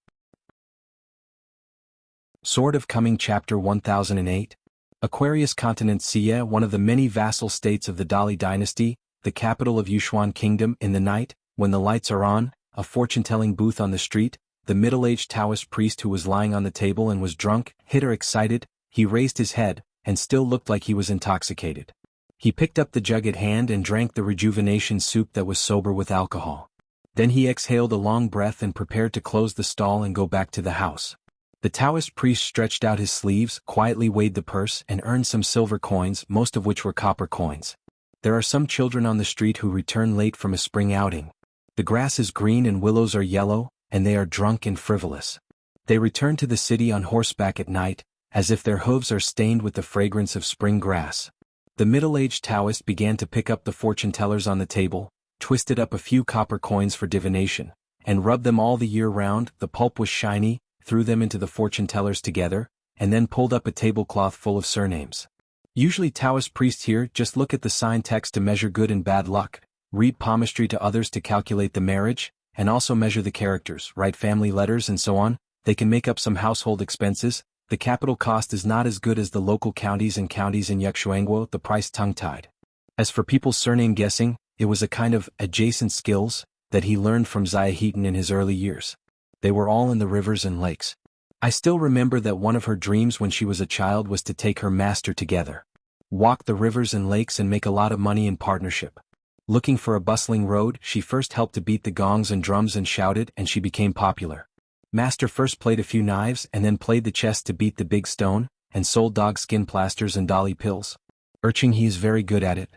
Sword of Coming Chapter 1008. Aquarius Continent Xia, one of the many vassal states of the Dali dynasty, the capital of Yushuan Kingdom. In the night, when the lights are on, a fortune-telling booth on the street, the middle-aged Taoist priest who was lying on the table and was drunk, hit or excited, he raised his head, and still looked like he was intoxicated. He picked up the jug at hand and drank the rejuvenation soup that was sober with alcohol. Then he exhaled a long breath and prepared to close the stall and go back to the house. The Taoist priest stretched out his sleeves, quietly weighed the purse and earned some silver coins, most of which were copper coins. There are some children on the street who return late from a spring outing. The grass is green and willows are yellow, and they are drunk and frivolous. They return to the city on horseback at night, as if their hooves are stained with the fragrance of spring grass. The middle-aged Taoist began to pick up the fortune-tellers on the table, twisted up a few copper coins for divination, and rubbed them all the year round. The pulp was shiny, threw them into the fortune-tellers together, and then pulled up a tablecloth full of surnames. Usually Taoist priests here just look at the sign text to measure good and bad luck, read palmistry to others to calculate the marriage, and also measure the characters, write family letters and so on. They can make up some household expenses. The capital cost is not as good as the local counties in Xuanhuan, the price tongue-tied. As for people's surname guessing, it was a kind of adjacent skills that he learned from Xianxia in his early years. They were all in the rivers and lakes. I still remember that one of her dreams when she was a child was to take her master together, walk the rivers and lakes and make a lot of money in partnership. Looking for a bustling road, she first helped to beat the gongs and drums and shouted, and she became popular. Master first played a few knives and then played the chest to beat the big stone, and sold dog skin plasters and dolly pills. Urching he is very good at it.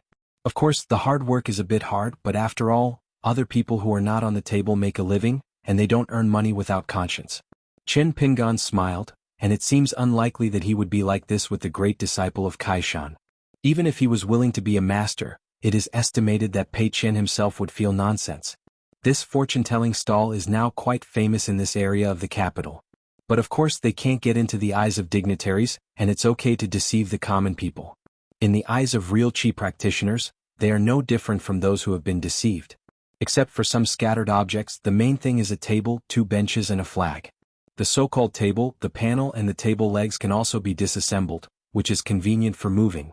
Of course, the hard work is a bit hard, but after all, other people who are not on the table make a living, and they don't earn money without conscience. Chen Pingan smiled, and it seems unlikely that he would be like this with the great disciple of Kaishan. Even if he was willing to be a master, it is estimated that Pei Chen himself would feel nonsense. This fortune-telling stall is now quite famous in this area of the capital. But of course they can't get into the eyes of dignitaries, and it's okay to deceive the common people. In the eyes of real chi practitioners, they are no different from those who have been deceived. Except for some scattered objects, the main thing is a table, 2 benches and a flag. The so-called table, the panel and the table legs can also be disassembled, which is convenient for moving.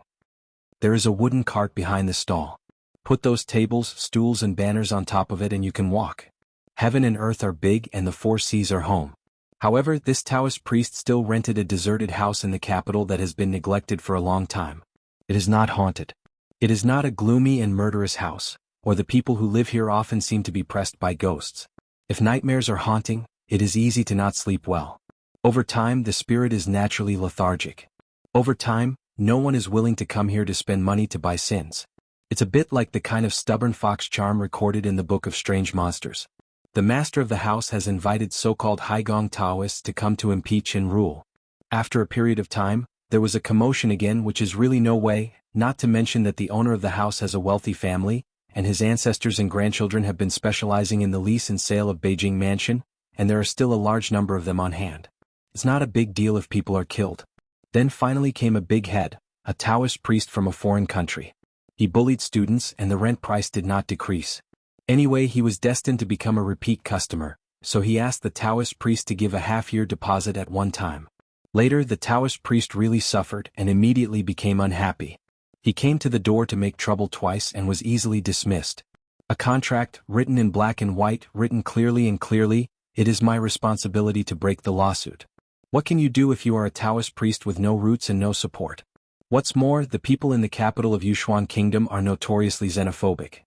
There is a wooden cart behind the stall. Put those tables, stools and banners on top of it and you can walk. Heaven and earth are big and the 4 seas are home. However, this Taoist priest still rented a deserted house in the capital that has been neglected for a long time. It is not haunted. It is not a gloomy and murderous house, or the people who live here often seem to be pressed by ghosts. If nightmares are haunting, it is easy to not sleep well. Over time, the spirit is naturally lethargic. Over time, no one is willing to come here to spend money to buy sins. It's a bit like the kind of stubborn fox charm recorded in the Book of Strange Monsters. The master of the house has invited so-called Haigong Taoists to come to impeach and rule. After a period of time, there was a commotion again, which is really no way, not to mention that the owner of the house has a wealthy family, and his ancestors and grandchildren have been specializing in the lease and sale of Beijing Mansion, and there are still a large number of them on hand. It's not a big deal if people are killed. Then finally came a big head, a Taoist priest from a foreign country. He bullied students and the rent price did not decrease. Anyway, he was destined to become a repeat customer, so he asked the Taoist priest to give a half-year deposit at one time. Later, the Taoist priest really suffered and immediately became unhappy. He came to the door to make trouble twice and was easily dismissed. A contract, written in black and white, written clearly and clearly, it is my responsibility to break the lawsuit. What can you do if you are a Taoist priest with no roots and no support? What's more, the people in the capital of Yushuan Kingdom are notoriously xenophobic.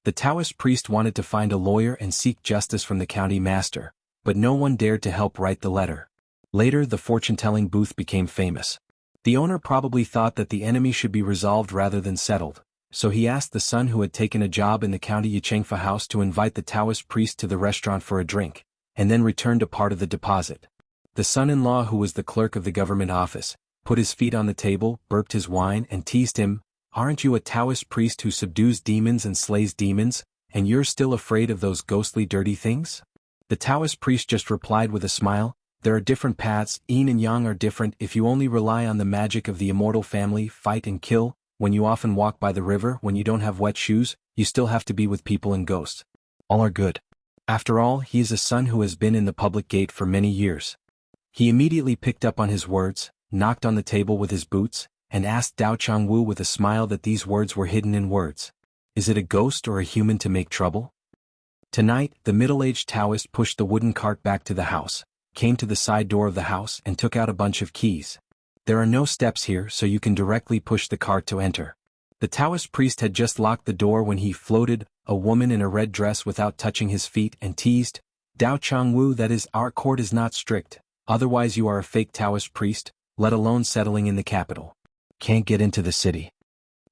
The Taoist priest wanted to find a lawyer and seek justice from the county master, but no one dared to help write the letter. Later, the fortune-telling booth became famous. The owner probably thought that the enemy should be resolved rather than settled, so he asked the son who had taken a job in the county Yichengfa house to invite the Taoist priest to the restaurant for a drink, and then returned a part of the deposit. The son-in-law, who was the clerk of the government office, put his feet on the table, burped his wine and teased him, "Aren't you a Taoist priest who subdues demons and slays demons, and you're still afraid of those ghostly dirty things?" The Taoist priest just replied with a smile, "There are different paths, yin and yang are different. If you only rely on the magic of the immortal family, fight and kill, when you often walk by the river, when you don't have wet shoes, you still have to be with people and ghosts. All are good." After all, he is a son who has been in the public gate for many years. He immediately picked up on his words, knocked on the table with his boots, and asked Dao Changwu with a smile that these words were hidden in words. "Is it a ghost or a human to make trouble?" Tonight, the middle-aged Taoist pushed the wooden cart back to the house, came to the side door of the house and took out a bunch of keys. There are no steps here, so you can directly push the cart to enter. The Taoist priest had just locked the door when he floated, a woman in a red dress without touching his feet, and teased, "Dao Changwu, that is, our court is not strict, otherwise you are a fake Taoist priest, let alone settling in the capital. Can't get into the city.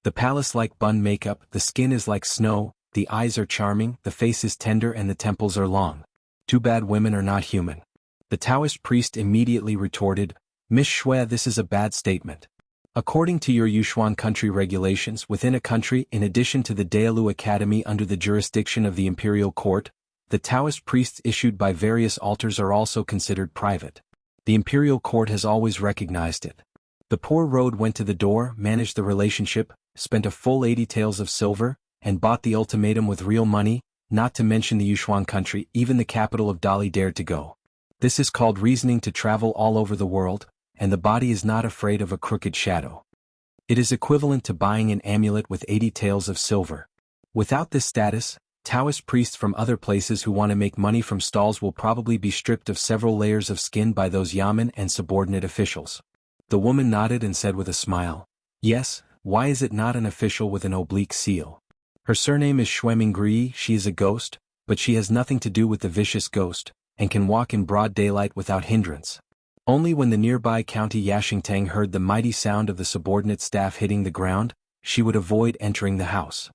The palace like bun makeup, the skin is like snow, the eyes are charming, the face is tender and the temples are long. Too bad women are not human. The Taoist priest immediately retorted, Miss Xue, this is a bad statement. According to your Yushuan country regulations, within a country, in addition to the Daolu Academy under the jurisdiction of the imperial court, the Taoist priests issued by various altars are also considered private. The imperial court has always recognized it. The poor road went to the door, managed the relationship, spent a full 80 taels of silver, and bought the ultimatum with real money, not to mention the Yushuan country, even the capital of Dali dared to go. This is called reasoning to travel all over the world, and the body is not afraid of a crooked shadow. It is equivalent to buying an amulet with 80 taels of silver. Without this status, Taoist priests from other places who want to make money from stalls will probably be stripped of several layers of skin by those yamen and subordinate officials. The woman nodded and said with a smile, Yes, why is it not an official with an oblique seal? Her surname is Xuemingri, she is a ghost, but she has nothing to do with the vicious ghost, and can walk in broad daylight without hindrance. Only when the nearby county Yaxingtang heard the mighty sound of the subordinate staff hitting the ground, she would avoid entering the house.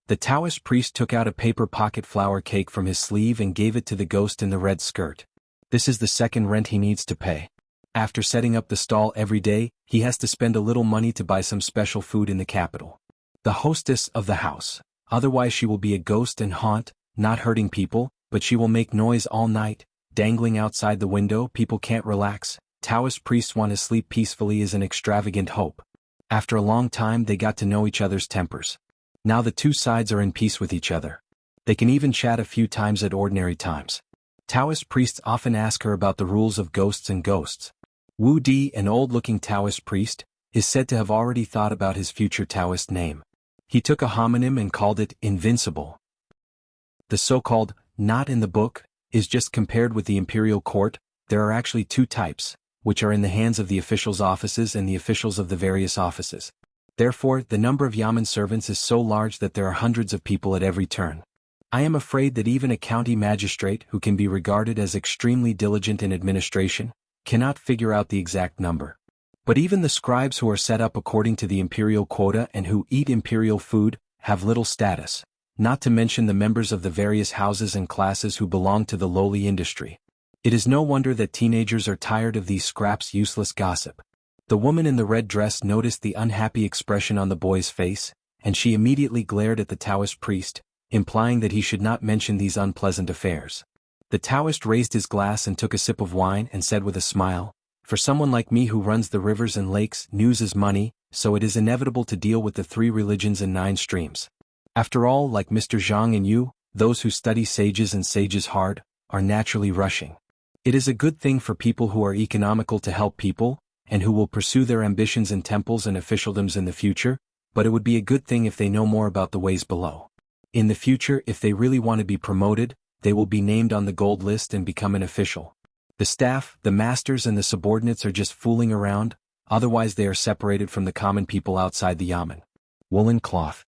The Taoist priest took out a paper pocket flower cake from his sleeve and gave it to the ghost in the red skirt. This is the second rent he needs to pay. After setting up the stall every day, he has to spend a little money to buy some special food in the capital. The hostess of the house. Otherwise she will be a ghost and haunt, not hurting people, but she will make noise all night, dangling outside the window. People can't relax. Taoist priests want to sleep peacefully is an extravagant hope. After a long time they got to know each other's tempers. Now the two sides are in peace with each other. They can even chat a few times at ordinary times. Taoist priests often ask her about the rules of ghosts and ghosts. Wu Di, an old-looking Taoist priest, is said to have already thought about his future Taoist name. He took a homonym and called it Invincible. The so-called not in the book is just compared with the imperial court. There are actually two types, which are in the hands of the officials' offices and the officials of the various offices. Therefore, the number of yamen servants is so large that there are hundreds of people at every turn. I am afraid that even a county magistrate who can be regarded as extremely diligent in administration cannot figure out the exact number. But even the scribes who are set up according to the imperial quota and who eat imperial food have little status, not to mention the members of the various houses and classes who belong to the lowly industry. It is no wonder that teenagers are tired of these scraps useless gossip. The woman in the red dress noticed the unhappy expression on the boy's face, and she immediately glared at the Taoist priest, implying that he should not mention these unpleasant affairs. The Taoist raised his glass and took a sip of wine and said with a smile, For someone like me who runs the rivers and lakes, news is money, so it is inevitable to deal with the 3 religions and 9 streams. After all, like Mr. Zhang and you, those who study sages and sages hard, are naturally rushing. It is a good thing for people who are economical to help people, and who will pursue their ambitions in temples and officialdoms in the future, but it would be a good thing if they know more about the ways below. In the future, if they really want to be promoted, they will be named on the gold list and become an official. The staff, the masters and the subordinates are just fooling around, otherwise they are separated from the common people outside the yamen. Woolen cloth.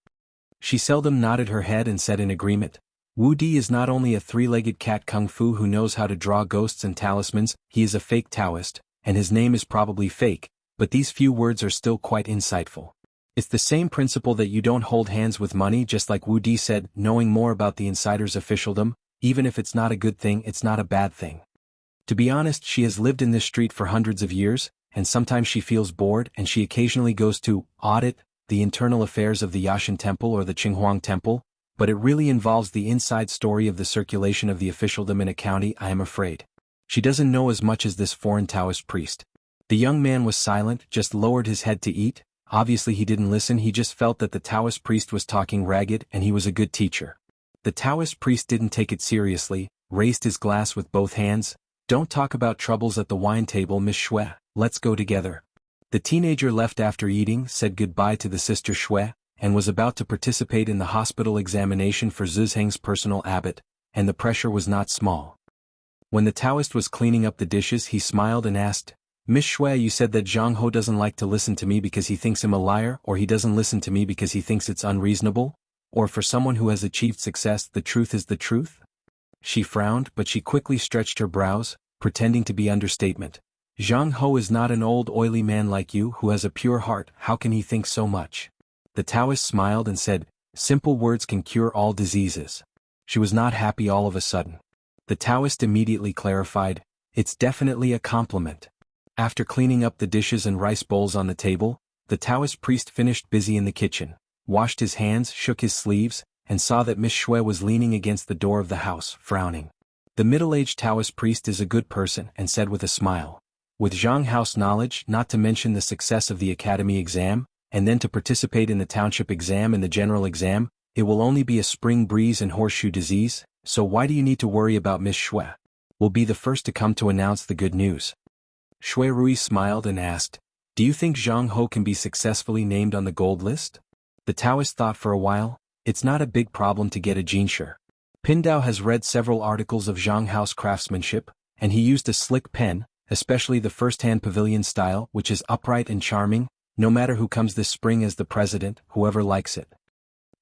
She seldom nodded her head and said in agreement, Wu Di is not only a 3-legged cat kung fu who knows how to draw ghosts and talismans, he is a fake Taoist, and his name is probably fake, but these few words are still quite insightful. It's the same principle that you don't hold hands with money, just like Wu Di said, knowing more about the insider's officialdom, even if it's not a good thing, it's not a bad thing. To be honest, she has lived in this street for hundreds of years, and sometimes she feels bored and she occasionally goes to audit the internal affairs of the Yashin Temple or the Qinghuang Temple, but it really involves the inside story of the circulation of the officialdom in a county, I am afraid. She doesn't know as much as this foreign Taoist priest. The young man was silent, just lowered his head to eat. Obviously he didn't listen, he just felt that the Taoist priest was talking ragged and he was a good teacher. The Taoist priest didn't take it seriously, raised his glass with both hands. Don't talk about troubles at the wine table, Miss Xue, let's go together. The teenager left after eating, said goodbye to the sister Xue, and was about to participate in the hospital examination for Zizheng's personal abbot, and the pressure was not small. When the Taoist was cleaning up the dishes he smiled and asked, Miss Xue, you said that jianghu doesn't like to listen to me because he thinks I'm a liar, or he doesn't listen to me because he thinks it's unreasonable? Or for someone who has achieved success, the truth is the truth? She frowned, but she quickly stretched her brows, pretending to be understatement. Xianxia is not an old oily man like you who has a pure heart, how can he think so much? The Taoist smiled and said, Simple words can cure all diseases. She was not happy all of a sudden. The Taoist immediately clarified, "It's definitely a compliment." After cleaning up the dishes and rice bowls on the table, the Taoist priest finished busy in the kitchen, washed his hands, shook his sleeves, and saw that Miss Shui was leaning against the door of the house, frowning. The middle-aged Taoist priest is a good person and said with a smile, "With Zhanghao's knowledge, not to mention the success of the academy exam, and then to participate in the township exam and the general exam, it will only be a spring breeze and horseshoe disease, so why do you need to worry about Miss Shui? We'll be the first to come to announce the good news." Shui Rui smiled and asked, "Do you think Jianghu can be successfully named on the gold list?" The Taoist thought for a while. It's not a big problem to get a xianxia. Pindao has read several articles of Zhanghao's craftsmanship, and he used a slick pen, especially the first-hand pavilion style, which is upright and charming, no matter who comes this spring as the president, whoever likes it.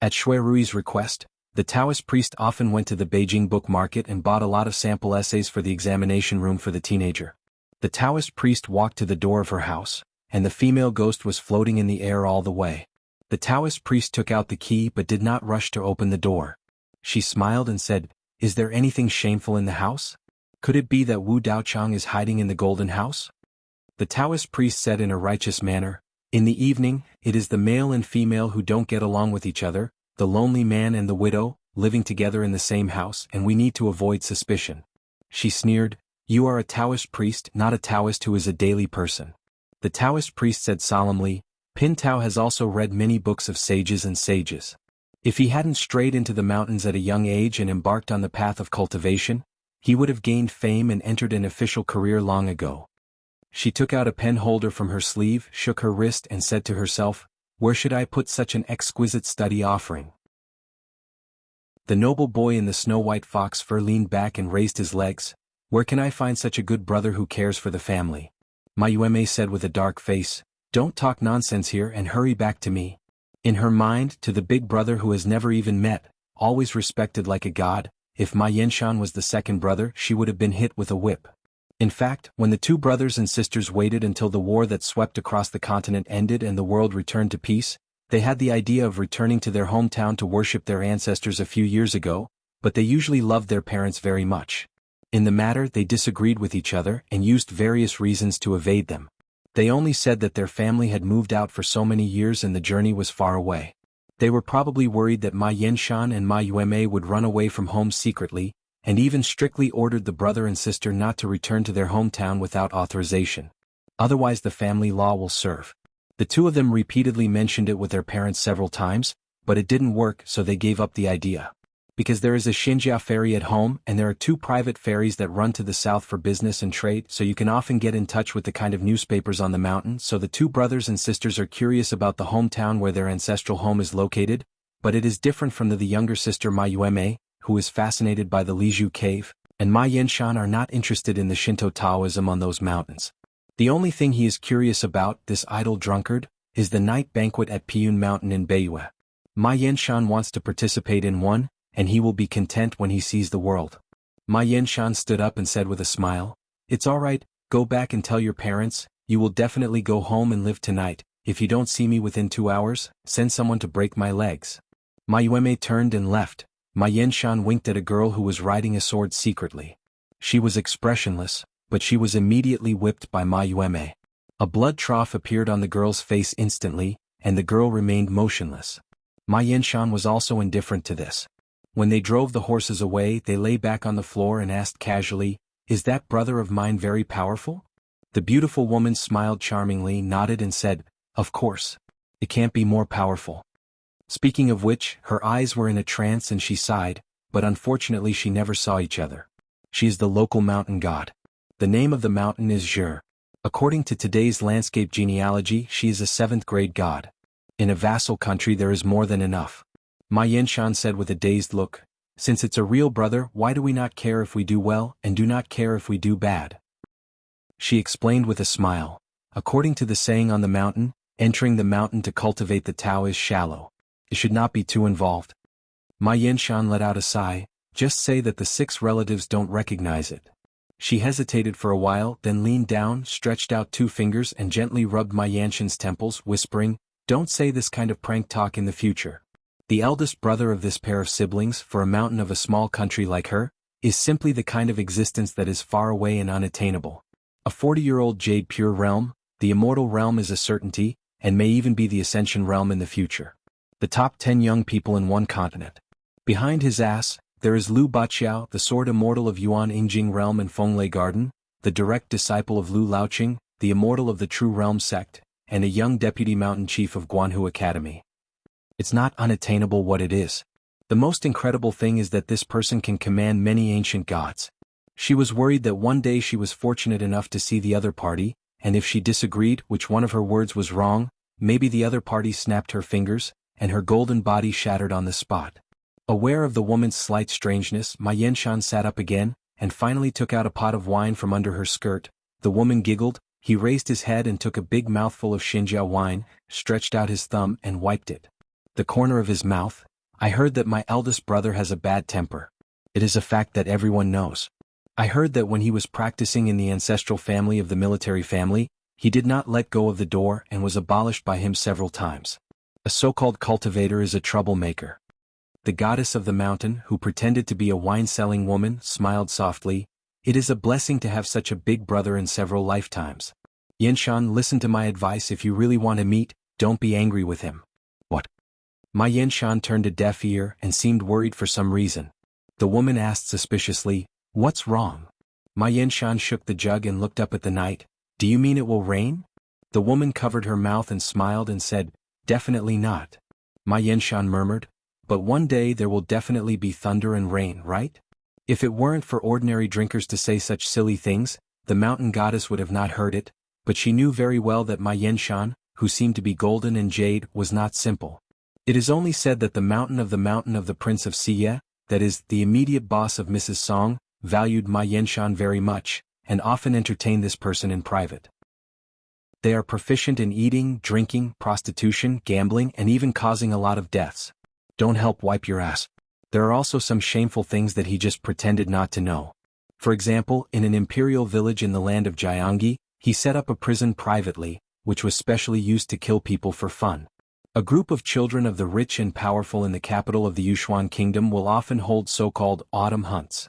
At Shui Rui's request, the Taoist priest often went to the Beijing book market and bought a lot of sample essays for the examination room for the teenager. The Taoist priest walked to the door of her house, and the female ghost was floating in the air all the way. The Taoist priest took out the key but did not rush to open the door. She smiled and said, "Is there anything shameful in the house? Could it be that Wu Daochang is hiding in the golden house?" The Taoist priest said in a righteous manner, "In the evening, it is the male and female who don't get along with each other, the lonely man and the widow, living together in the same house, and we need to avoid suspicion." She sneered, "You are a Taoist priest, not a Taoist who is a daily person." The Taoist priest said solemnly, "Pin Tao has also read many books of sages and sages. If he hadn't strayed into the mountains at a young age and embarked on the path of cultivation, he would have gained fame and entered an official career long ago." She took out a pen holder from her sleeve, shook her wrist and said to herself, "Where should I put such an exquisite study offering?" The noble boy in the snow-white fox fur leaned back and raised his legs. "Where can I find such a good brother who cares for the family?" Mayueme said with a dark face, "Don't talk nonsense here and hurry back to me." In her mind, to the big brother who has never even met, always respected like a god, if Ma Yinshan was the second brother, she would have been hit with a whip. In fact, when the two brothers and sisters waited until the war that swept across the continent ended and the world returned to peace, they had the idea of returning to their hometown to worship their ancestors a few years ago, but they usually loved their parents very much. In the matter, they disagreed with each other and used various reasons to evade them. They only said that their family had moved out for so many years and the journey was far away. They were probably worried that Ma Yinshan and Ma Yueme would run away from home secretly, and even strictly ordered the brother and sister not to return to their hometown without authorization. Otherwise the family law will serve. The two of them repeatedly mentioned it with their parents several times, but it didn't work, so they gave up the idea. Because there is a xianxia ferry at home and there are two private ferries that run to the south for business and trade, so you can often get in touch with the kind of newspapers on the mountain, so the two brothers and sisters are curious about the hometown where their ancestral home is located, but it is different from the younger sister Ma Yueme, who is fascinated by the Liju cave, and Ma Yinshan are not interested in the Shinto Taoism on those mountains. The only thing he is curious about, this idle drunkard, is the night banquet at Piyun Mountain in Beiyue. Ma Yinshan wants to participate in one, and he will be content when he sees the world. Ma Yinshan stood up and said with a smile, "It's all right, go back and tell your parents, you will definitely go home and live tonight. If you don't see me within 2 hours, send someone to break my legs." Ma Yueme turned and left. Ma Yinshan winked at a girl who was riding a sword secretly. She was expressionless, but she was immediately whipped by Ma Yueme. A blood trough appeared on the girl's face instantly, and the girl remained motionless. Ma Yinshan was also indifferent to this. When they drove the horses away, they lay back on the floor and asked casually, "Is that brother of mine very powerful?" The beautiful woman smiled charmingly, nodded and said, "Of course. It can't be more powerful." Speaking of which, her eyes were in a trance and she sighed, but unfortunately she never saw each other. She is the local mountain god. The name of the mountain is Zhe. According to today's landscape genealogy, she is a 7th grade god. In a vassal country there is more than enough. Ma Yinshan said with a dazed look, "Since it's a real brother, why do we not care if we do well and do not care if we do bad?" She explained with a smile, "According to the saying on the mountain, entering the mountain to cultivate the Tao is shallow. It should not be too involved." Ma Yinshan let out a sigh, "Just say that the 6 relatives don't recognize it." She hesitated for a while, then leaned down, stretched out 2 fingers and gently rubbed Ma Yinshan's temples, whispering, "Don't say this kind of prank talk in the future." The eldest brother of this pair of siblings, for a mountain of a small country like her, is simply the kind of existence that is far away and unattainable. A 40-year-old jade pure realm, the immortal realm is a certainty, and may even be the ascension realm in the future. The top 10 young people in one continent. Behind his ass, there is Lu Baqiao, the sword immortal of Yuan Ingjing realm and Fenglei Garden, the direct disciple of Lu Laoqing, the immortal of the True Realm sect, and a young deputy mountain chief of Xuanhu Academy. It's not unattainable what it is. The most incredible thing is that this person can command many ancient gods. She was worried that one day she was fortunate enough to see the other party, and if she disagreed which one of her words was wrong, maybe the other party snapped her fingers, and her golden body shattered on the spot. Aware of the woman's slight strangeness, Ma Yinshan sat up again, and finally took out a pot of wine from under her skirt. The woman giggled, he raised his head and took a big mouthful of Xinjia wine, stretched out his thumb and wiped it. The corner of his mouth. I heard that my eldest brother has a bad temper. It is a fact that everyone knows. I heard that when he was practicing in the ancestral family of the military family, he did not let go of the door and was abolished by him several times. A so-called cultivator is a troublemaker. The goddess of the mountain, who pretended to be a wine-selling woman, smiled softly. It is a blessing to have such a big brother in several lifetimes. Yinshan, listen to my advice. If you really want to meet, don't be angry with him. What? Ma Yinshan turned a deaf ear and seemed worried for some reason. The woman asked suspiciously, "What's wrong?" Ma Yinshan shook the jug and looked up at the night. "Do you mean it will rain?" The woman covered her mouth and smiled and said, "Definitely not." Ma Yinshan murmured, "But one day there will definitely be thunder and rain, right?" If it weren't for ordinary drinkers to say such silly things, the mountain goddess would have not heard it, but she knew very well that Ma Yinshan, who seemed to be golden and jade, was not simple. It is only said that the mountain of the Prince of Xie, that is, the immediate boss of Mrs. Song, valued Ma Yinshan very much, and often entertained this person in private. They are proficient in eating, drinking, prostitution, gambling, and even causing a lot of deaths. Don't help wipe your ass. There are also some shameful things that he just pretended not to know. For example, in an imperial village in the land of Jianghu, he set up a prison privately, which was specially used to kill people for fun. A group of children of the rich and powerful in the capital of the Xuanhuan kingdom will often hold so-called autumn hunts.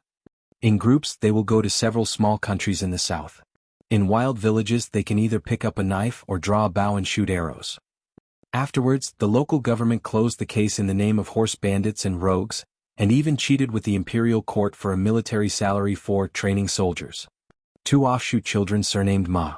In groups, they will go to several small countries in the south. In wild villages, they can either pick up a knife or draw a bow and shoot arrows. Afterwards, the local government closed the case in the name of horse bandits and rogues, and even cheated with the imperial court for a military salary for training soldiers. 2 offshoot children surnamed Ma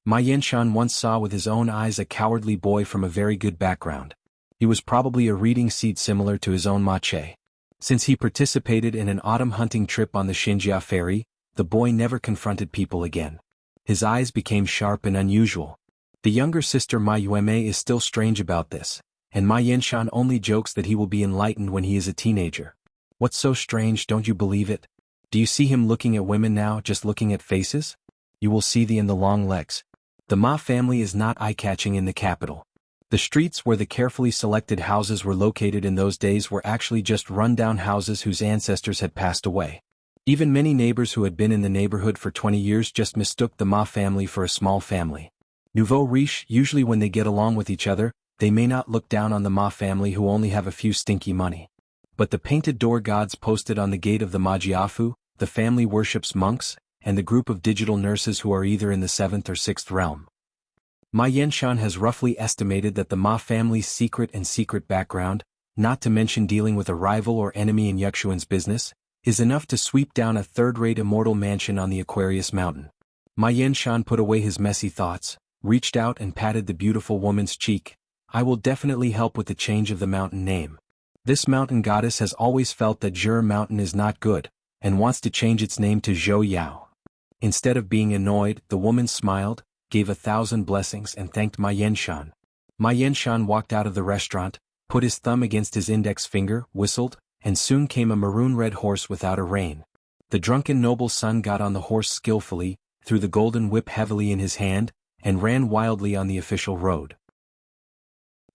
Yinshan once saw with his own eyes a cowardly boy from a very good background. He was probably a reading seed similar to his own Ma Che. Since he participated in an autumn hunting trip on the Xinjia ferry, the boy never confronted people again. His eyes became sharp and unusual. The younger sister Ma Yueme is still strange about this, and Ma Yinshan only jokes that he will be enlightened when he is a teenager. What's so strange, don't you believe it? Do you see him looking at women now, just looking at faces? You will see the long legs. The Ma family is not eye-catching in the capital. The streets where the carefully selected houses were located in those days were actually just run-down houses whose ancestors had passed away. Even many neighbors who had been in the neighborhood for 20 years just mistook the Ma family for a small family. Nouveau riche, usually when they get along with each other, they may not look down on the Ma family who only have a few stinky money. But the painted door gods posted on the gate of the Majiafu, the family worships monks, and the group of digital nurses who are either in the 7th or 6th realm. Ma Yinshan has roughly estimated that the Ma family's secret background, not to mention dealing with a rival or enemy in Yuxian's business, is enough to sweep down a third-rate immortal mansion on the Aquarius Mountain. Ma Yinshan put away his messy thoughts, reached out and patted the beautiful woman's cheek. "I will definitely help with the change of the mountain name. This mountain goddess has always felt that Zhe Mountain is not good, and wants to change its name to Zhou Yao." Instead of being annoyed, the woman smiled, gave 1,000 blessings and thanked Ma Yinshan. Ma Yinshan walked out of the restaurant, put his thumb against his index finger, whistled, and soon came a maroon-red horse without a rein. The drunken noble's son got on the horse skillfully, threw the golden whip heavily in his hand, and ran wildly on the official road.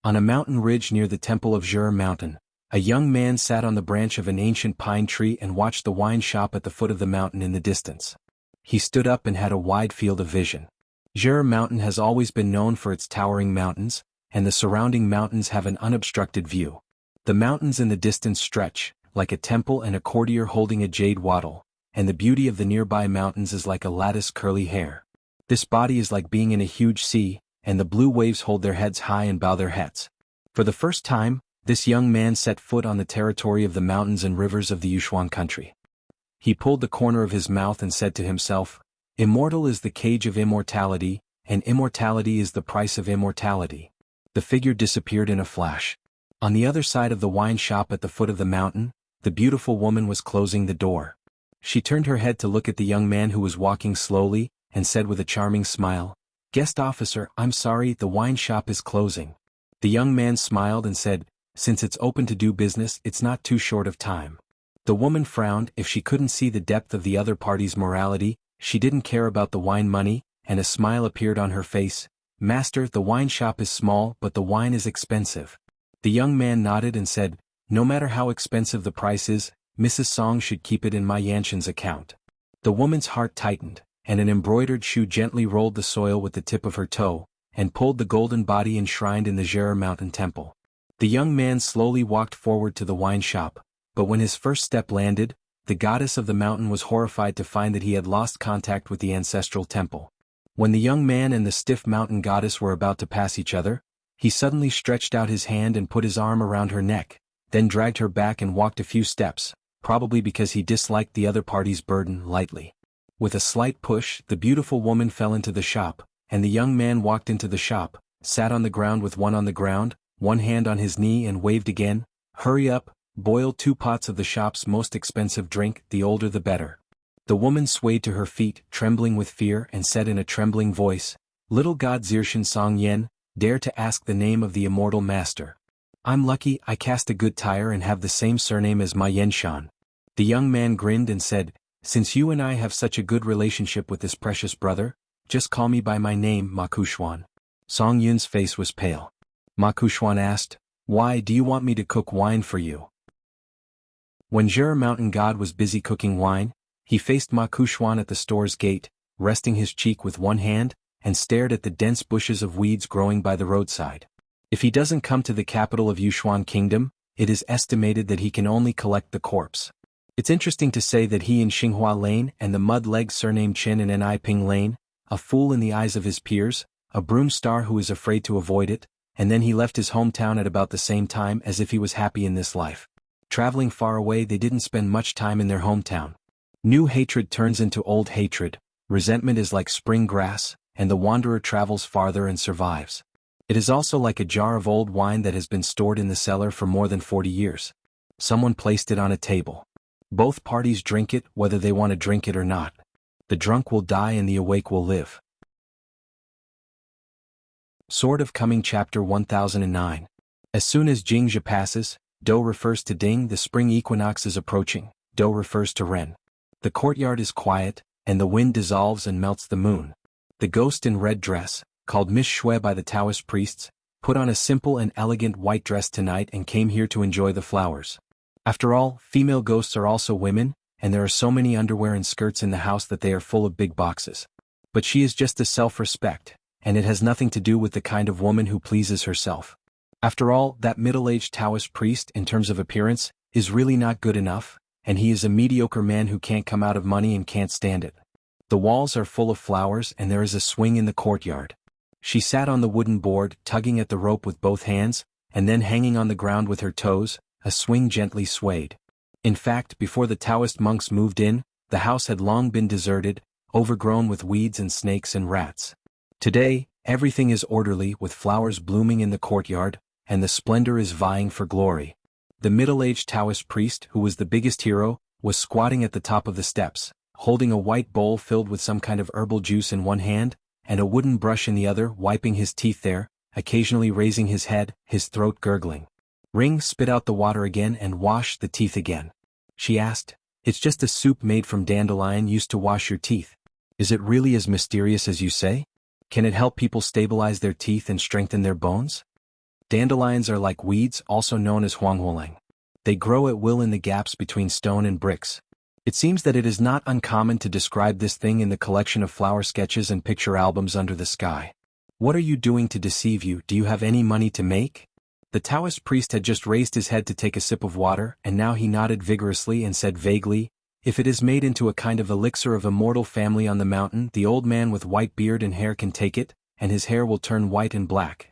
On a mountain ridge near the temple of Zhe Mountain, a young man sat on the branch of an ancient pine tree and watched the wine shop at the foot of the mountain in the distance. He stood up and had a wide field of vision. Zhe Mountain has always been known for its towering mountains, and the surrounding mountains have an unobstructed view. The mountains in the distance stretch, like a temple and a courtier holding a jade wattle, and the beauty of the nearby mountains is like a lattice curly hair. This body is like being in a huge sea, and the blue waves hold their heads high and bow their heads. For the first time, this young man set foot on the territory of the mountains and rivers of the Xuanhuan country. He pulled the corner of his mouth and said to himself, "Immortal is the cage of immortality, and immortality is the price of immortality." The figure disappeared in a flash. On the other side of the wine shop at the foot of the mountain, the beautiful woman was closing the door. She turned her head to look at the young man who was walking slowly, and said with a charming smile, "Guest officer, I'm sorry, the wine shop is closing." The young man smiled and said, "Since it's open to do business, it's not too short of time." The woman frowned. If she couldn't see the depth of the other party's morality, she didn't care about the wine money, and a smile appeared on her face. "Master, the wine shop is small, but the wine is expensive." The young man nodded and said, "No matter how expensive the price is, Mrs. Song should keep it in my Yanshan's account." The woman's heart tightened, and an embroidered shoe gently rolled the soil with the tip of her toe, and pulled the golden body enshrined in the Zhera mountain temple. The young man slowly walked forward to the wine shop, but when his first step landed, the goddess of the mountain was horrified to find that he had lost contact with the ancestral temple. When the young man and the stiff mountain goddess were about to pass each other, he suddenly stretched out his hand and put his arm around her neck, then dragged her back and walked a few steps, probably because he disliked the other party's burden, lightly. With a slight push, the beautiful woman fell into the shop, and the young man walked into the shop, sat on the ground with one on the ground, one hand on his knee and waved again, "Hurry up, boil 2 pots of the shop's most expensive drink, the older the better." The woman swayed to her feet, trembling with fear, and said in a trembling voice, "Little god Xirshan Song Yen, dare to ask the name of the immortal master. I'm lucky I cast a good tire and have the same surname as my Yanshan." The young man grinned and said, "Since you and I have such a good relationship with this precious brother, just call me by my name, Ma Xuanhuan." Song Yun's face was pale. Ma Xuanhuan asked, "Why do you want me to cook wine for you?" When Zhera mountain god was busy cooking wine, he faced Ma Xuanhuan at the store's gate, resting his cheek with one hand, and stared at the dense bushes of weeds growing by the roadside. If he doesn't come to the capital of Xuanhuan Kingdom, it is estimated that he can only collect the corpse. It's interesting to say that he in Xinghua Lane and the mud-leg surnamed Qin in Niping Lane, a fool in the eyes of his peers, a broom star who is afraid to avoid it, and then he left his hometown at about the same time as if he was happy in this life. Traveling far away, they didn't spend much time in their hometown. New hatred turns into old hatred, resentment is like spring grass, and the wanderer travels farther and survives. It is also like a jar of old wine that has been stored in the cellar for more than 40 years. Someone placed it on a table. Both parties drink it whether they want to drink it or not. The drunk will die and the awake will live. Sword of Coming Chapter 1009. As soon as Jingzhi passes, Do refers to Ding. The spring equinox is approaching. Do refers to Ren. The courtyard is quiet, and the wind dissolves and melts the moon. The ghost in red dress, called Miss Shui by the Taoist priests, put on a simple and elegant white dress tonight and came here to enjoy the flowers. After all, female ghosts are also women, and there are so many underwear and skirts in the house that they are full of big boxes. But she is just a self-respect, and it has nothing to do with the kind of woman who pleases herself. After all, that middle-aged Taoist priest, in terms of appearance, is really not good enough, and he is a mediocre man who can't come out of money and can't stand it. The walls are full of flowers and there is a swing in the courtyard. She sat on the wooden board, tugging at the rope with both hands, and then hanging on the ground with her toes, a swing gently swayed. In fact, before the Taoist monks moved in, the house had long been deserted, overgrown with weeds and snakes and rats. Today, everything is orderly with flowers blooming in the courtyard, and the splendor is vying for glory. The middle-aged Taoist priest, who was the biggest hero, was squatting at the top of the steps, holding a white bowl filled with some kind of herbal juice in one hand, and a wooden brush in the other, wiping his teeth there, occasionally raising his head, his throat gurgling. "Ring, spit out the water again and wash the teeth again," she asked. "It's just a soup made from dandelion used to wash your teeth. Is it really as mysterious as you say? Can it help people stabilize their teeth and strengthen their bones?" Dandelions are like weeds, also known as xuanhuan. They grow at will in the gaps between stone and bricks. It seems that it is not uncommon to describe this thing in the collection of flower sketches and picture albums under the sky. "What are you doing to deceive you? Do you have any money to make?" The Taoist priest had just raised his head to take a sip of water, and now he nodded vigorously and said vaguely, "If it is made into a kind of elixir of immortal family on the mountain, the old man with white beard and hair can take it, and his hair will turn white and black.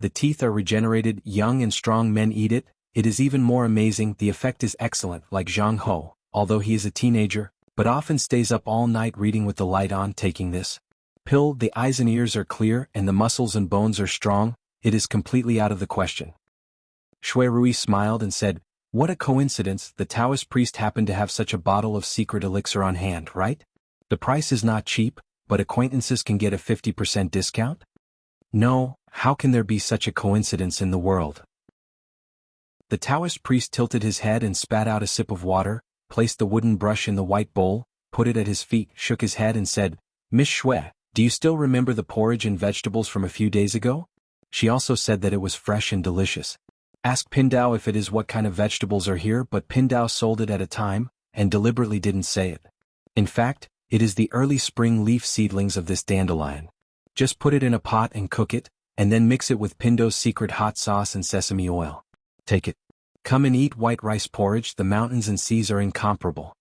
The teeth are regenerated, young and strong men eat it. It is even more amazing, the effect is excellent, like jianghu, although he is a teenager, but often stays up all night reading with the light on. Taking this pill, the eyes and ears are clear and the muscles and bones are strong. It is completely out of the question." Shui Rui smiled and said, "What a coincidence, the Taoist priest happened to have such a bottle of secret elixir on hand, right? The price is not cheap, but acquaintances can get a 50% discount? No, how can there be such a coincidence in the world?" The Taoist priest tilted his head and spat out a sip of water, placed the wooden brush in the white bowl, put it at his feet, shook his head and said, "Miss Shui, do you still remember the porridge and vegetables from a few days ago? She also said that it was fresh and delicious. Ask Pindao if it is what kind of vegetables are here, but Pindao sold it at a time, and deliberately didn't say it. In fact, it is the early spring leaf seedlings of this dandelion. Just put it in a pot and cook it, and then mix it with Pindo's secret hot sauce and sesame oil. Take it. Come and eat white rice porridge, the mountains and seas are incomparable."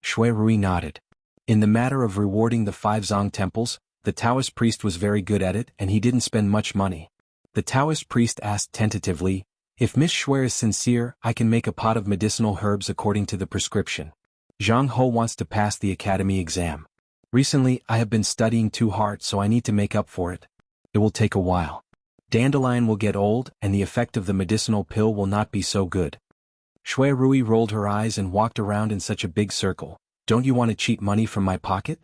Shui Rui nodded. In the matter of rewarding the 5 Zong temples, the Taoist priest was very good at it, and he didn't spend much money. The Taoist priest asked tentatively, "If Miss Shui is sincere, I can make a pot of medicinal herbs according to the prescription. Jianghu wants to pass the academy exam. Recently, I have been studying too hard, so I need to make up for it. It will take a while. Dandelion will get old, and the effect of the medicinal pill will not be so good." Shui Rui rolled her eyes and walked around in such a big circle. "Don't you want to cheat money from my pocket?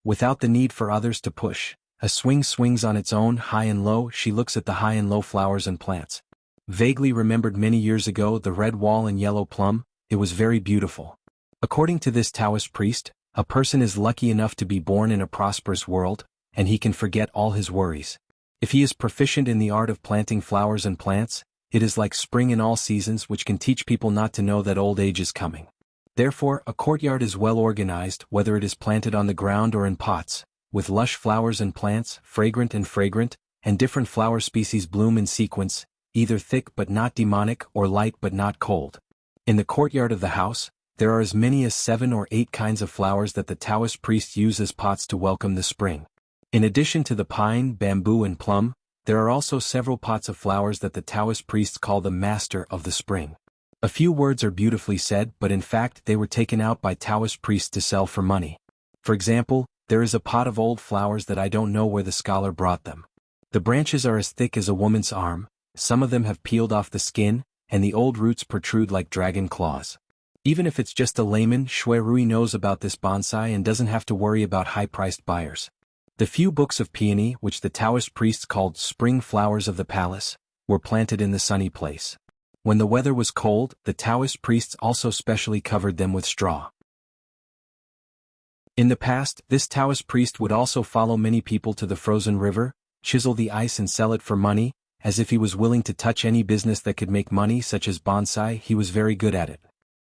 Without the need for others to push. A swing swings on its own, high and low." She looks at the high and low flowers and plants. Vaguely remembered many years ago the red wall and yellow plum. It was very beautiful. According to this Taoist priest, a person is lucky enough to be born in a prosperous world, and he can forget all his worries. If he is proficient in the art of planting flowers and plants, it is like spring in all seasons, which can teach people not to know that old age is coming. Therefore, a courtyard is well organized, whether it is planted on the ground or in pots, with lush flowers and plants, fragrant, and different flower species bloom in sequence, either thick but not demonic or light but not cold. In the courtyard of the house, there are as many as 7 or 8 kinds of flowers that the Taoist priests use as pots to welcome the spring. In addition to the pine, bamboo and plum, there are also several pots of flowers that the Taoist priests call the master of the spring. A few words are beautifully said, but in fact they were taken out by Taoist priests to sell for money. For example, there is a pot of old flowers that I don't know where the scholar brought them. The branches are as thick as a woman's arm, some of them have peeled off the skin, and the old roots protrude like dragon claws. Even if it's just a layman, Shui Rui knows about this bonsai and doesn't have to worry about high-priced buyers. The few books of peony, which the Taoist priests called spring flowers of the palace, were planted in the sunny place. When the weather was cold, the Taoist priests also specially covered them with straw. In the past, this Taoist priest would also follow many people to the frozen river, chisel the ice and sell it for money, as if he was willing to touch any business that could make money, such as bonsai. He was very good at it.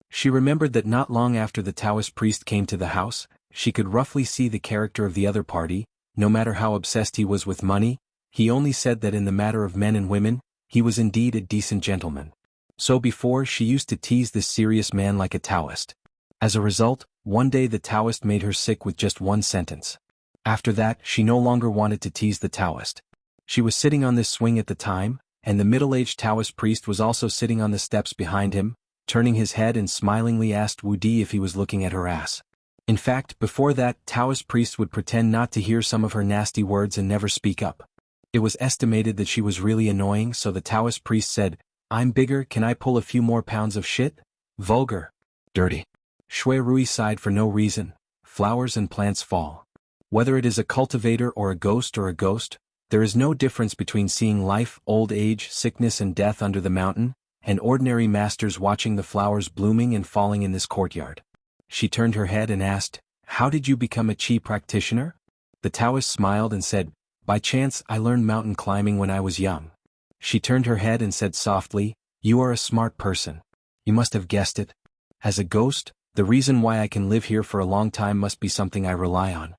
She remembered that not long after the Taoist priest came to the house, she could roughly see the character of the other party. No matter how obsessed he was with money, he only said that in the matter of men and women, he was indeed a decent gentleman. So before, she used to tease this serious man like a Taoist. As a result, one day the Taoist made her sick with just one sentence. After that, she no longer wanted to tease the Taoist. She was sitting on this swing at the time, and the middle-aged Taoist priest was also sitting on the steps behind him, turning his head and smilingly asked Wu Di if he was looking at her ass. In fact, before that, Taoist priests would pretend not to hear some of her nasty words and never speak up. It was estimated that she was really annoying, so the Taoist priest said, "I'm bigger, can I pull a few more pounds of shit? Vulgar. Dirty." Shui Rui sighed for no reason. Flowers and plants fall. Whether it is a cultivator or a ghost, there is no difference between seeing life, old age, sickness and death under the mountain, and ordinary masters watching the flowers blooming and falling in this courtyard. She turned her head and asked, "How did you become a Qi practitioner?" The Taoist smiled and said, "By chance, I learned mountain climbing when I was young." She turned her head and said softly, "You are a smart person. You must have guessed it. As a ghost, the reason why I can live here for a long time must be something I rely on."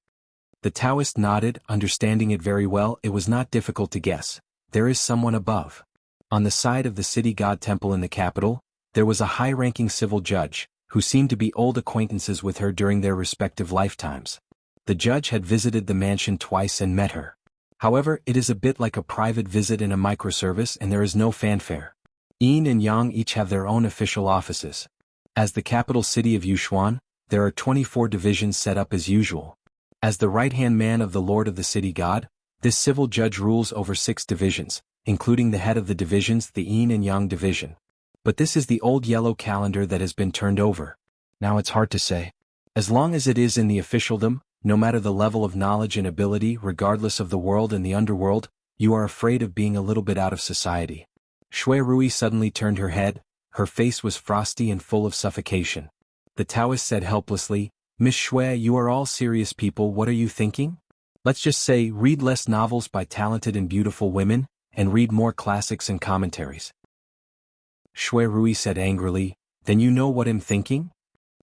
The Taoist nodded, understanding it very well. It was not difficult to guess. There is someone above. On the side of the city god temple in the capital, there was a high-ranking civil judge, who seemed to be old acquaintances with her during their respective lifetimes. The judge had visited the mansion twice and met her. However, it is a bit like a private visit in a microservice and there is no fanfare. Yin and Yang each have their own official offices. As the capital city of Xuanhuan, there are 24 divisions set up as usual. As the right-hand man of the lord of the city god, this civil judge rules over 6 divisions, including the head of the divisions, the Yin and Yang division. But this is the old yellow calendar that has been turned over. Now it's hard to say. As long as it is in the officialdom, no matter the level of knowledge and ability, regardless of the world and the underworld, you are afraid of being a little bit out of society. Shui Rui suddenly turned her head, her face was frosty and full of suffocation. The Taoist said helplessly, "Miss Shui, you are all serious people, what are you thinking? Let's just say, read less novels by talented and beautiful women, and read more classics and commentaries." Shui Rui said angrily, "Then you know what I'm thinking?"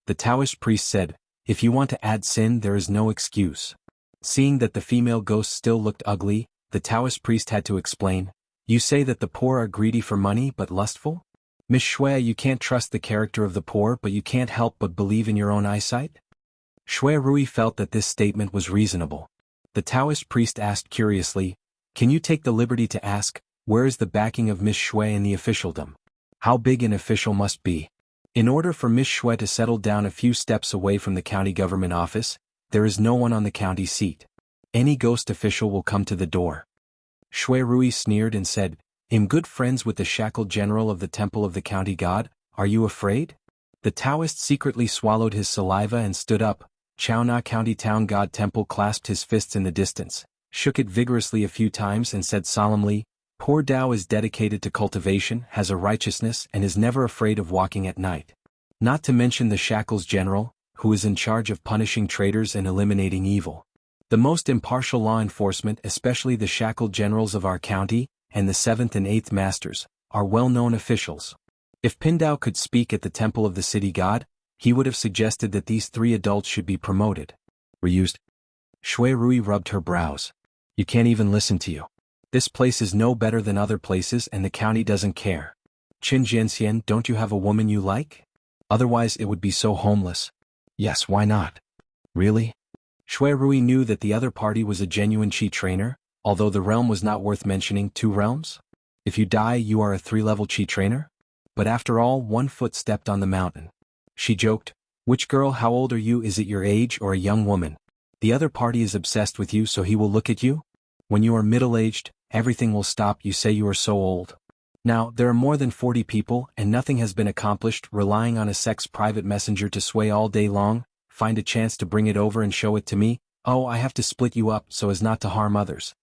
The Taoist priest said, "If you want to add sin, there is no excuse." Seeing that the female ghost still looked ugly, the Taoist priest had to explain, "You say that the poor are greedy for money but lustful? Miss Shui, you can't trust the character of the poor but you can't help but believe in your own eyesight?" Shui Rui felt that this statement was reasonable. The Taoist priest asked curiously, "Can you take the liberty to ask, where is the backing of Miss Shui in the officialdom? How big an official must be? In order for Miss Shui to settle down a few steps away from the county government office, there is no one on the county seat. Any ghost official will come to the door." Shui Rui sneered and said, "I'm good friends with the shackled general of the temple of the county god, are you afraid?" The Taoist secretly swallowed his saliva and stood up. Chaona County Town God Temple clasped his fists in the distance, shook it vigorously a few times and said solemnly, "Poor Tao is dedicated to cultivation, has a righteousness and is never afraid of walking at night. Not to mention the Shackles General, who is in charge of punishing traitors and eliminating evil. The most impartial law enforcement, especially the Shackled Generals of our county, and the 7th and 8th Masters, are well-known officials. If Pindao could speak at the temple of the city god, he would have suggested that these 3 adults should be promoted." Reused. Shui Rui rubbed her brows. "You can't even listen to you. This place is no better than other places and the county doesn't care. Qin Jianxian, don't you have a woman you like? Otherwise it would be so homeless." "Yes, why not?" "Really?" Shui Rui knew that the other party was a genuine Qi trainer, although the realm was not worth mentioning. 2 realms? If you die you are a 3-level Qi trainer? But after all, 1 foot stepped on the mountain. She joked, "Which girl, how old are you? Is it your age or a young woman? The other party is obsessed with you so he will look at you? When you are middle-aged, everything will stop. You say you are so old. Now, there are more than 40 people and nothing has been accomplished, relying on a sex private messenger to sway all day long. Find a chance to bring it over and show it to me. Oh, I have to split you up so as not to harm others."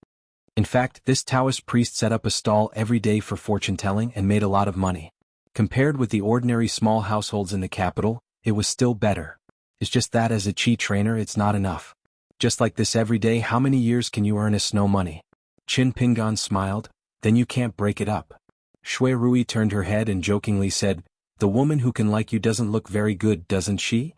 In fact, this Taoist priest set up a stall every day for fortune-telling and made a lot of money. Compared with the ordinary small households in the capital, it was still better. It's just that as a Qi trainer it's not enough. Just like this every day, how many years can you earn a snow money? Qin Pingan smiled, "Then you can't break it up." Shui Rui turned her head and jokingly said, "The woman who can like you doesn't look very good, doesn't she?"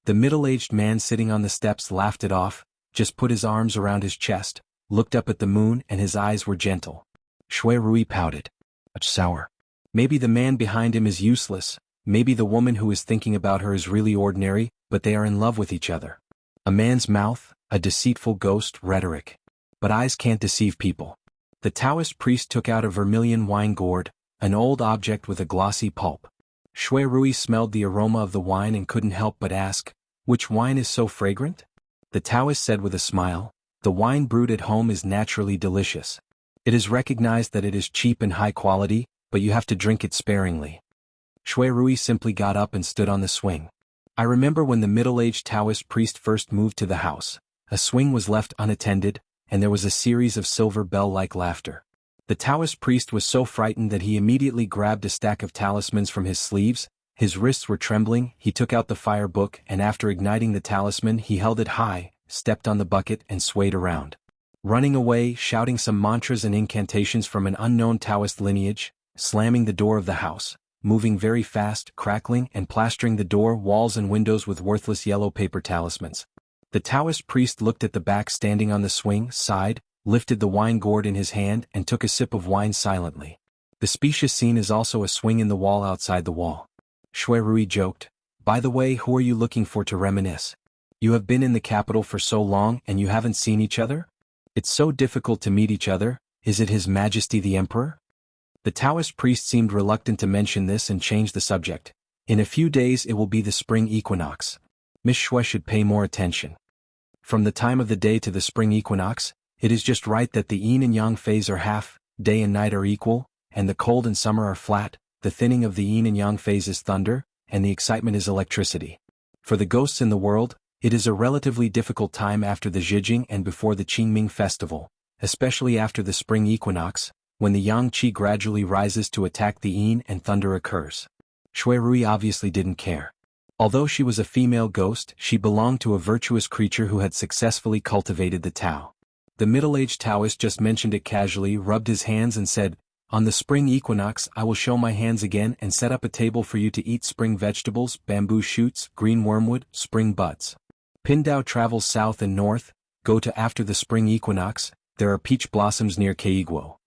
The middle-aged man sitting on the steps laughed it off, just put his arms around his chest, looked up at the moon and his eyes were gentle. Shui Rui pouted. "Much sour. Maybe the man behind him is useless, maybe the woman who is thinking about her is really ordinary, but they are in love with each other. A man's mouth, a deceitful ghost, rhetoric. But eyes can't deceive people." The Taoist priest took out a vermilion wine gourd, an old object with a glossy pulp. Shui Rui smelled the aroma of the wine and couldn't help but ask, "Which wine is so fragrant?" The Taoist said with a smile, "The wine brewed at home is naturally delicious. It is recognized that it is cheap and high quality, but you have to drink it sparingly." Shui Rui simply got up and stood on the swing. "I remember when the middle-aged Taoist priest first moved to the house, a swing was left unattended, and there was a series of silver bell-like laughter. The Taoist priest was so frightened that he immediately grabbed a stack of talismans from his sleeves. His wrists were trembling, he took out the fire book and after igniting the talisman he held it high, stepped on the bucket and swayed around. Running away, shouting some mantras and incantations from an unknown Taoist lineage, slamming the door of the house, moving very fast, crackling and plastering the door, walls and windows with worthless yellow paper talismans. The Taoist priest looked at the back standing on the swing, sighed, lifted the wine gourd in his hand and took a sip of wine silently. The specious scene is also a swing in the wall outside the wall. Shui Rui joked, "By the way, who are you looking for to reminisce? You have been in the capital for so long and you haven't seen each other? It's so difficult to meet each other, is it His Majesty the Emperor?" The Taoist priest seemed reluctant to mention this and changed the subject. "In a few days it will be the spring equinox. Miss Shui should pay more attention. From the time of the day to the spring equinox, it is just right that the yin and yang phase are half, day and night are equal, and the cold and summer are flat, the thinning of the yin and yang phase is thunder, and the excitement is electricity. For the ghosts in the world, it is a relatively difficult time after the Zhijing and before the Qingming festival, especially after the spring equinox, when the yang qi gradually rises to attack the yin and thunder occurs." Shui Rui obviously didn't care. Although she was a female ghost, she belonged to a virtuous creature who had successfully cultivated the Tao. The middle-aged Taoist just mentioned it casually, rubbed his hands and said, "On the spring equinox I will show my hands again and set up a table for you to eat spring vegetables, bamboo shoots, green wormwood, spring buds. Pindao travels south and north, go to after the spring equinox, there are peach blossoms near Keiguo.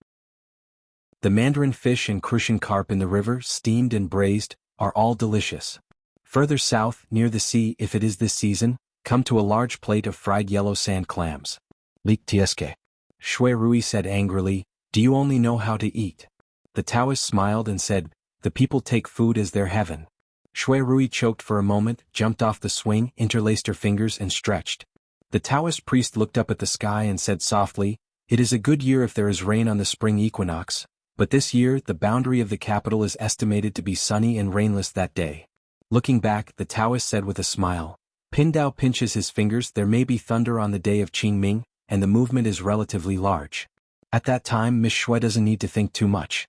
The mandarin fish and crucian carp in the river, steamed and braised, are all delicious. Further south, near the sea if it is this season, come to a large plate of fried yellow sand clams." "Lik tieske," Shui Rui said angrily, "do you only know how to eat?" The Taoist smiled and said, "The people take food as their heaven." Shui Rui choked for a moment, jumped off the swing, interlaced her fingers and stretched. The Taoist priest looked up at the sky and said softly, "It is a good year if there is rain on the spring equinox, but this year the boundary of the capital is estimated to be sunny and rainless that day." Looking back, the Taoist said with a smile, "Pindao pinches his fingers, there may be thunder on the day of Qingming, and the movement is relatively large. At that time Miss Shui doesn't need to think too much."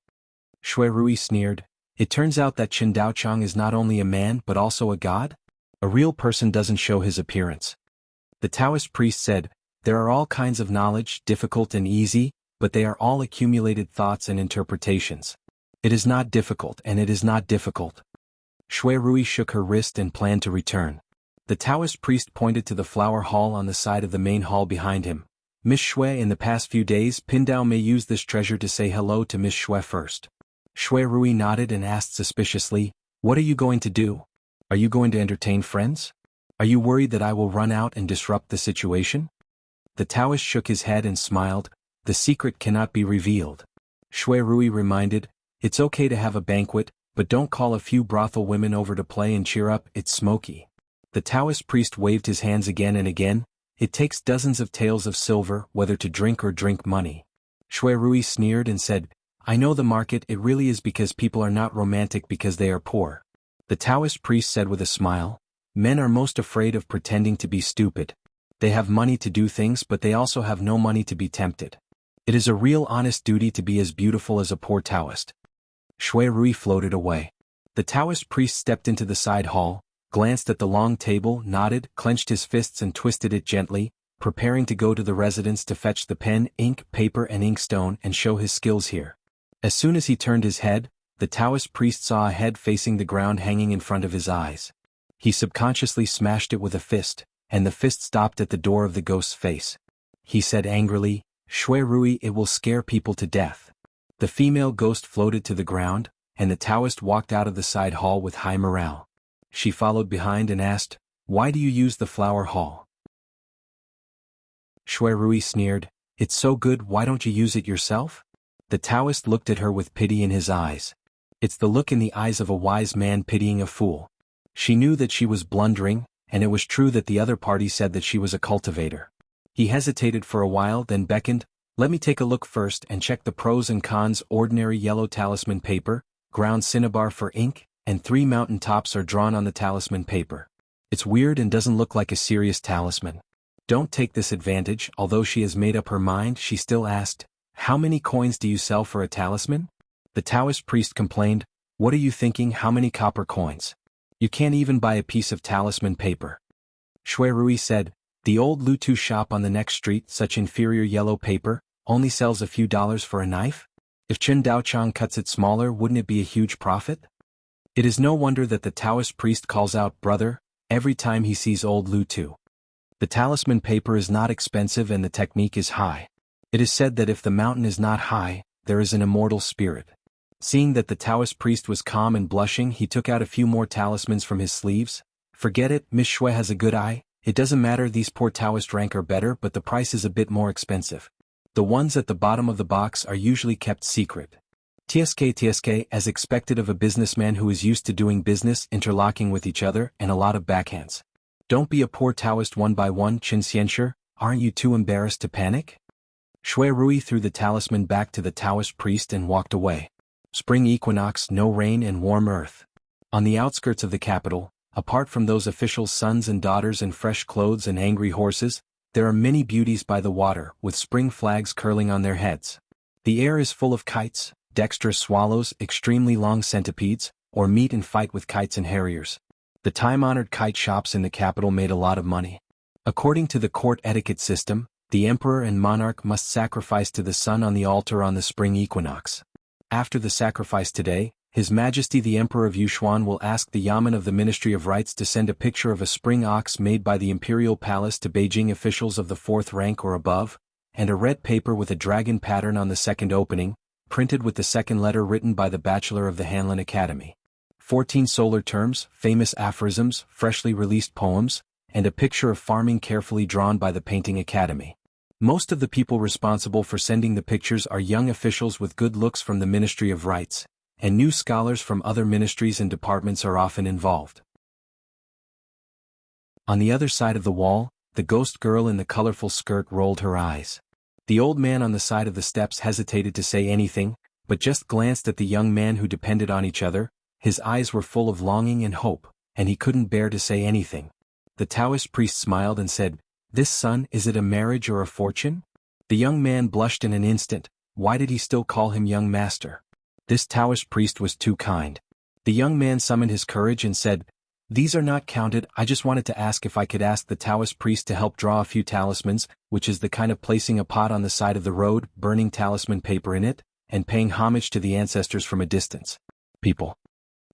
Shui Rui sneered, "It turns out that Qin Daochang is not only a man but also a god? A real person doesn't show his appearance." The Taoist priest said, "There are all kinds of knowledge, difficult and easy, but they are all accumulated thoughts and interpretations. It is not difficult and it is not difficult." Shui Rui shook her wrist and planned to return. The Taoist priest pointed to the flower hall on the side of the main hall behind him. "Miss Shui, in the past few days Pindao may use this treasure to say hello to Miss Shui first." Shui Rui nodded and asked suspiciously, "What are you going to do? Are you going to entertain friends? Are you worried that I will run out and disrupt the situation?" The Taoist shook his head and smiled, "The secret cannot be revealed." Shui Rui reminded, "It's okay to have a banquet, but don't call a few brothel women over to play and cheer up, it's smoky." The Taoist priest waved his hands again and again, "It takes dozens of taels of silver whether to drink or drink money." Shui Rui sneered and said, "I know the market, it really is because people are not romantic because they are poor." The Taoist priest said with a smile, "Men are most afraid of pretending to be stupid. They have money to do things but they also have no money to be tempted. It is a real honest duty to be as beautiful as a poor Taoist." Shui Rui floated away. The Taoist priest stepped into the side hall, glanced at the long table, nodded, clenched his fists and twisted it gently, preparing to go to the residence to fetch the pen, ink, paper and inkstone and show his skills here. As soon as he turned his head, the Taoist priest saw a head facing the ground hanging in front of his eyes. He subconsciously smashed it with a fist, and the fist stopped at the door of the ghost's face. He said angrily, "Shui Rui, it will scare people to death." The female ghost floated to the ground, and the Taoist walked out of the side hall with high morale. She followed behind and asked, "Why do you use the flower hall?" Shui Rui sneered, "It's so good, why don't you use it yourself?" The Taoist looked at her with pity in his eyes. It's the look in the eyes of a wise man pitying a fool. She knew that she was blundering, and it was true that the other party said that she was a cultivator. He hesitated for a while, then beckoned, "Let me take a look first and check the pros and cons." Ordinary yellow talisman paper, ground cinnabar for ink, and 3 mountain tops are drawn on the talisman paper. It's weird and doesn't look like a serious talisman. Don't take this advantage. Although she has made up her mind, she still asked, "How many coins do you sell for a talisman?" The Taoist priest complained, "What are you thinking, how many copper coins? You can't even buy a piece of talisman paper." Shui Rui said, "The old Lutu shop on the next street, such inferior yellow paper, only sells a few dollars for a knife? If Qin Daochang cuts it smaller, wouldn't it be a huge profit?" It is no wonder that the Taoist priest calls out "brother" every time he sees old Lutu. The talisman paper is not expensive and the technique is high. It is said that if the mountain is not high, there is an immortal spirit. Seeing that the Taoist priest was calm and blushing, he took out a few more talismans from his sleeves. Forget it, Miss Shui has a good eye. It doesn't matter, these poor Taoist rank are better, but the price is a bit more expensive. The ones at the bottom of the box are usually kept secret. TSK, as expected of a businessman who is used to doing business, interlocking with each other, and a lot of backhands. Don't be a poor Taoist one by one, xianxia, aren't you too embarrassed to panic? Shui Rui threw the talisman back to the Taoist priest and walked away. Spring equinox, no rain and warm earth. On the outskirts of the capital, apart from those officials' sons and daughters in fresh clothes and angry horses, there are many beauties by the water, with spring flags curling on their heads. The air is full of kites, dexterous swallows, extremely long centipedes, or meet and fight with kites and harriers. The time-honored kite shops in the capital made a lot of money. According to the court etiquette system, the emperor and monarch must sacrifice to the sun on the altar on the spring equinox. After the sacrifice today, His Majesty the Emperor of Xuanhuan will ask the Yamen of the Ministry of Rites to send a picture of a spring ox made by the Imperial Palace to Beijing officials of the 4th rank or above, and a red paper with a dragon pattern on the second opening, printed with the second letter written by the Bachelor of the Hanlin Academy. 14 solar terms, famous aphorisms, freshly released poems, and a picture of farming carefully drawn by the Painting Academy. Most of the people responsible for sending the pictures are young officials with good looks from the Ministry of Rites, and new scholars from other ministries and departments are often involved. On the other side of the wall, the ghost girl in the colorful skirt rolled her eyes. The old man on the side of the steps hesitated to say anything, but just glanced at the young man who depended on each other. His eyes were full of longing and hope, and he couldn't bear to say anything. The Taoist priest smiled and said, "This son, is it a marriage or a fortune?" The young man blushed in an instant. Why did he still call him young master? This Taoist priest was too kind. The young man summoned his courage and said, "These are not counted, I just wanted to ask if I could ask the Taoist priest to help draw a few talismans, which is the kind of placing a pot on the side of the road, burning talisman paper in it, and paying homage to the ancestors from a distance." People.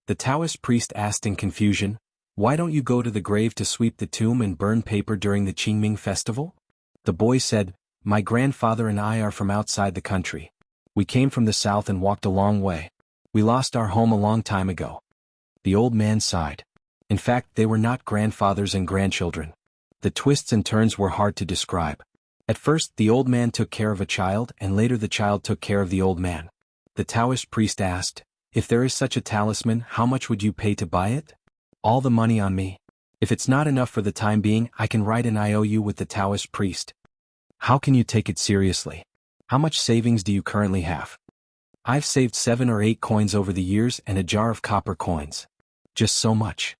The Taoist priest asked in confusion, "Why don't you go to the grave to sweep the tomb and burn paper during the Qingming festival?" The boy said, "My grandfather and I are from outside the country. We came from the south and walked a long way. We lost our home a long time ago." The old man sighed. In fact, they were not grandfathers and grandchildren. The twists and turns were hard to describe. At first, the old man took care of a child, and later the child took care of the old man. The Taoist priest asked, "If there is such a talisman, how much would you pay to buy it?" "All the money on me. If it's not enough for the time being, I can write an IOU with the Taoist priest." "How can you take it seriously? How much savings do you currently have?" "I've saved 7 or 8 coins over the years and a jar of copper coins." "Just so much?"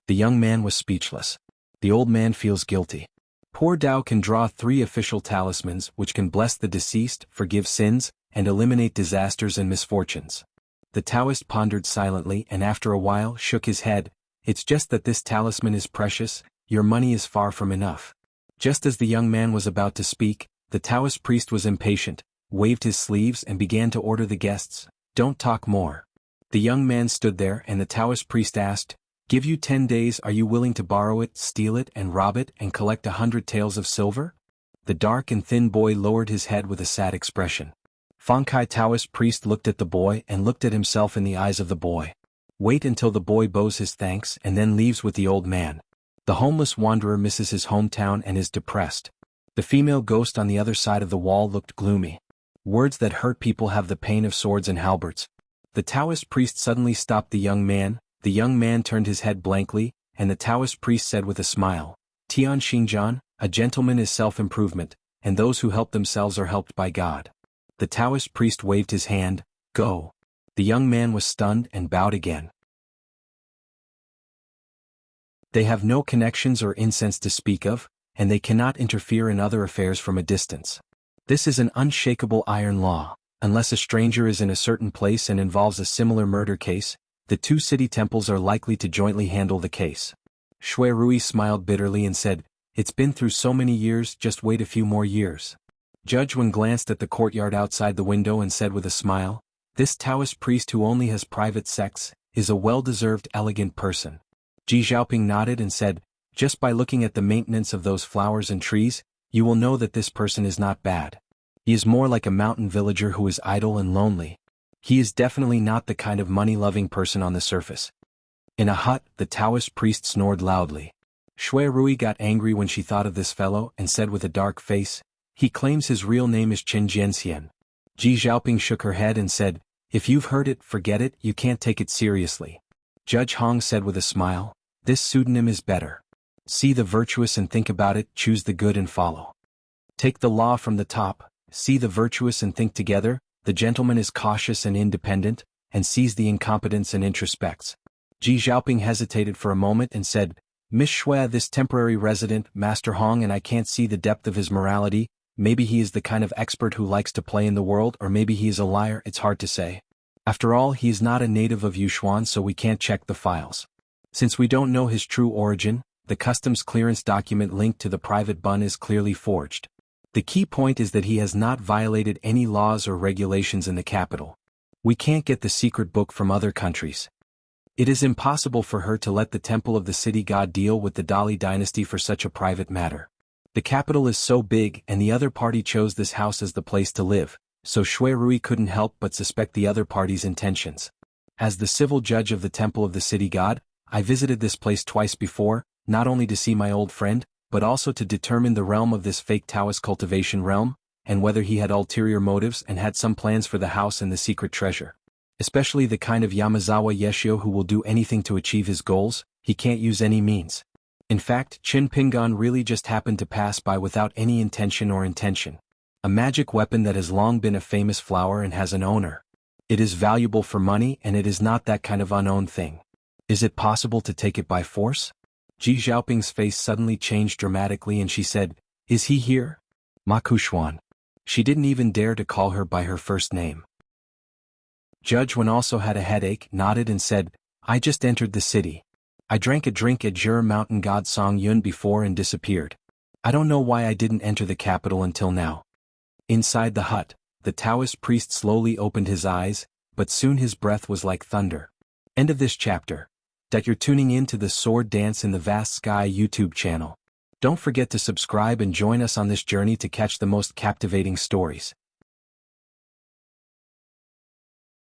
The young man was speechless. The old man feels guilty. Poor Dao can draw 3 official talismans which can bless the deceased, forgive sins, and eliminate disasters and misfortunes. The Taoist pondered silently and after a while shook his head. "It's just that this talisman is precious, your money is far from enough." Just as the young man was about to speak, the Taoist priest was impatient, waved his sleeves and began to order the guests, "Don't talk more." The young man stood there and the Taoist priest asked, "Give you 10 days, are you willing to borrow it, steal it and rob it and collect 100 taels of silver?" The dark and thin boy lowered his head with a sad expression. Fangkai Taoist priest looked at the boy and looked at himself in the eyes of the boy. Wait until the boy bows his thanks and then leaves with the old man. The homeless wanderer misses his hometown and is depressed. The female ghost on the other side of the wall looked gloomy. Words that hurt people have the pain of swords and halberds. The Taoist priest suddenly stopped the young man turned his head blankly, and the Taoist priest said with a smile, "Tian Xingjian, a gentleman is self-improvement, and those who help themselves are helped by God." The Taoist priest waved his hand, "Go." The young man was stunned and bowed again. They have no connections or incense to speak of, and they cannot interfere in other affairs from a distance. This is an unshakable iron law. Unless a stranger is in a certain place and involves a similar murder case, the 2 city temples are likely to jointly handle the case. Shui Rui smiled bitterly and said, "It's been through so many years, just wait a few more years." Judge Wen glanced at the courtyard outside the window and said with a smile, "This Taoist priest who only has private sex, is a well-deserved elegant person." Ji Xiaoping nodded and said, "Just by looking at the maintenance of those flowers and trees, you will know that this person is not bad. He is more like a mountain villager who is idle and lonely." He is definitely not the kind of money-loving person on the surface. In a hut, the Taoist priest snored loudly. Shui Rui got angry when she thought of this fellow and said with a dark face, "He claims his real name is Qin Jianxian." Ji Xiaoping shook her head and said, "If you've heard it, forget it, you can't take it seriously." Judge Hong said with a smile, "This pseudonym is better. See the virtuous and think about it, choose the good and follow. Take the law from the top, see the virtuous and think together, the gentleman is cautious and independent, and sees the incompetence and introspects." Ji Xiaoping hesitated for a moment and said, "Miss Shui, this temporary resident, Master Hong, and I can't see the depth of his morality. Maybe he is the kind of expert who likes to play in the world, or maybe he is a liar, it's hard to say. After all, he is not a native of Xuanhuan, so we can't check the files. Since we don't know his true origin, the customs clearance document linked to the private bun is clearly forged. The key point is that he has not violated any laws or regulations in the capital. We can't get the secret book from other countries. It is impossible for her to let the temple of the city god deal with the Dali dynasty for such a private matter. The capital is so big and the other party chose this house as the place to live, so Shui Rui couldn't help but suspect the other party's intentions. As the civil judge of the temple of the city god, I visited this place twice before, not only to see my old friend, but also to determine the realm of this fake Taoist cultivation realm, and whether he had ulterior motives and had some plans for the house and the secret treasure. Especially the kind of Yamazawa Yeshio who will do anything to achieve his goals, he can't use any means. In fact, Qin Pingan really just happened to pass by without any intention or intention. A magic weapon that has long been a famous flower and has an owner. It is valuable for money and it is not that kind of unowned thing. Is it possible to take it by force? Ji Xiaoping's face suddenly changed dramatically and she said, "Is he here?" Ma Xuanhuan. She didn't even dare to call her by her first name. Judge Wen also had a headache, nodded and said, "I just entered the city. I drank a drink at Jur Mountain God Song Yun before and disappeared. I don't know why I didn't enter the capital until now." Inside the hut, the Taoist priest slowly opened his eyes, but soon his breath was like thunder. End of this chapter. That you're tuning in to the Sword Dance in the Vast Sky YouTube channel. Don't forget to subscribe and join us on this journey to catch the most captivating stories.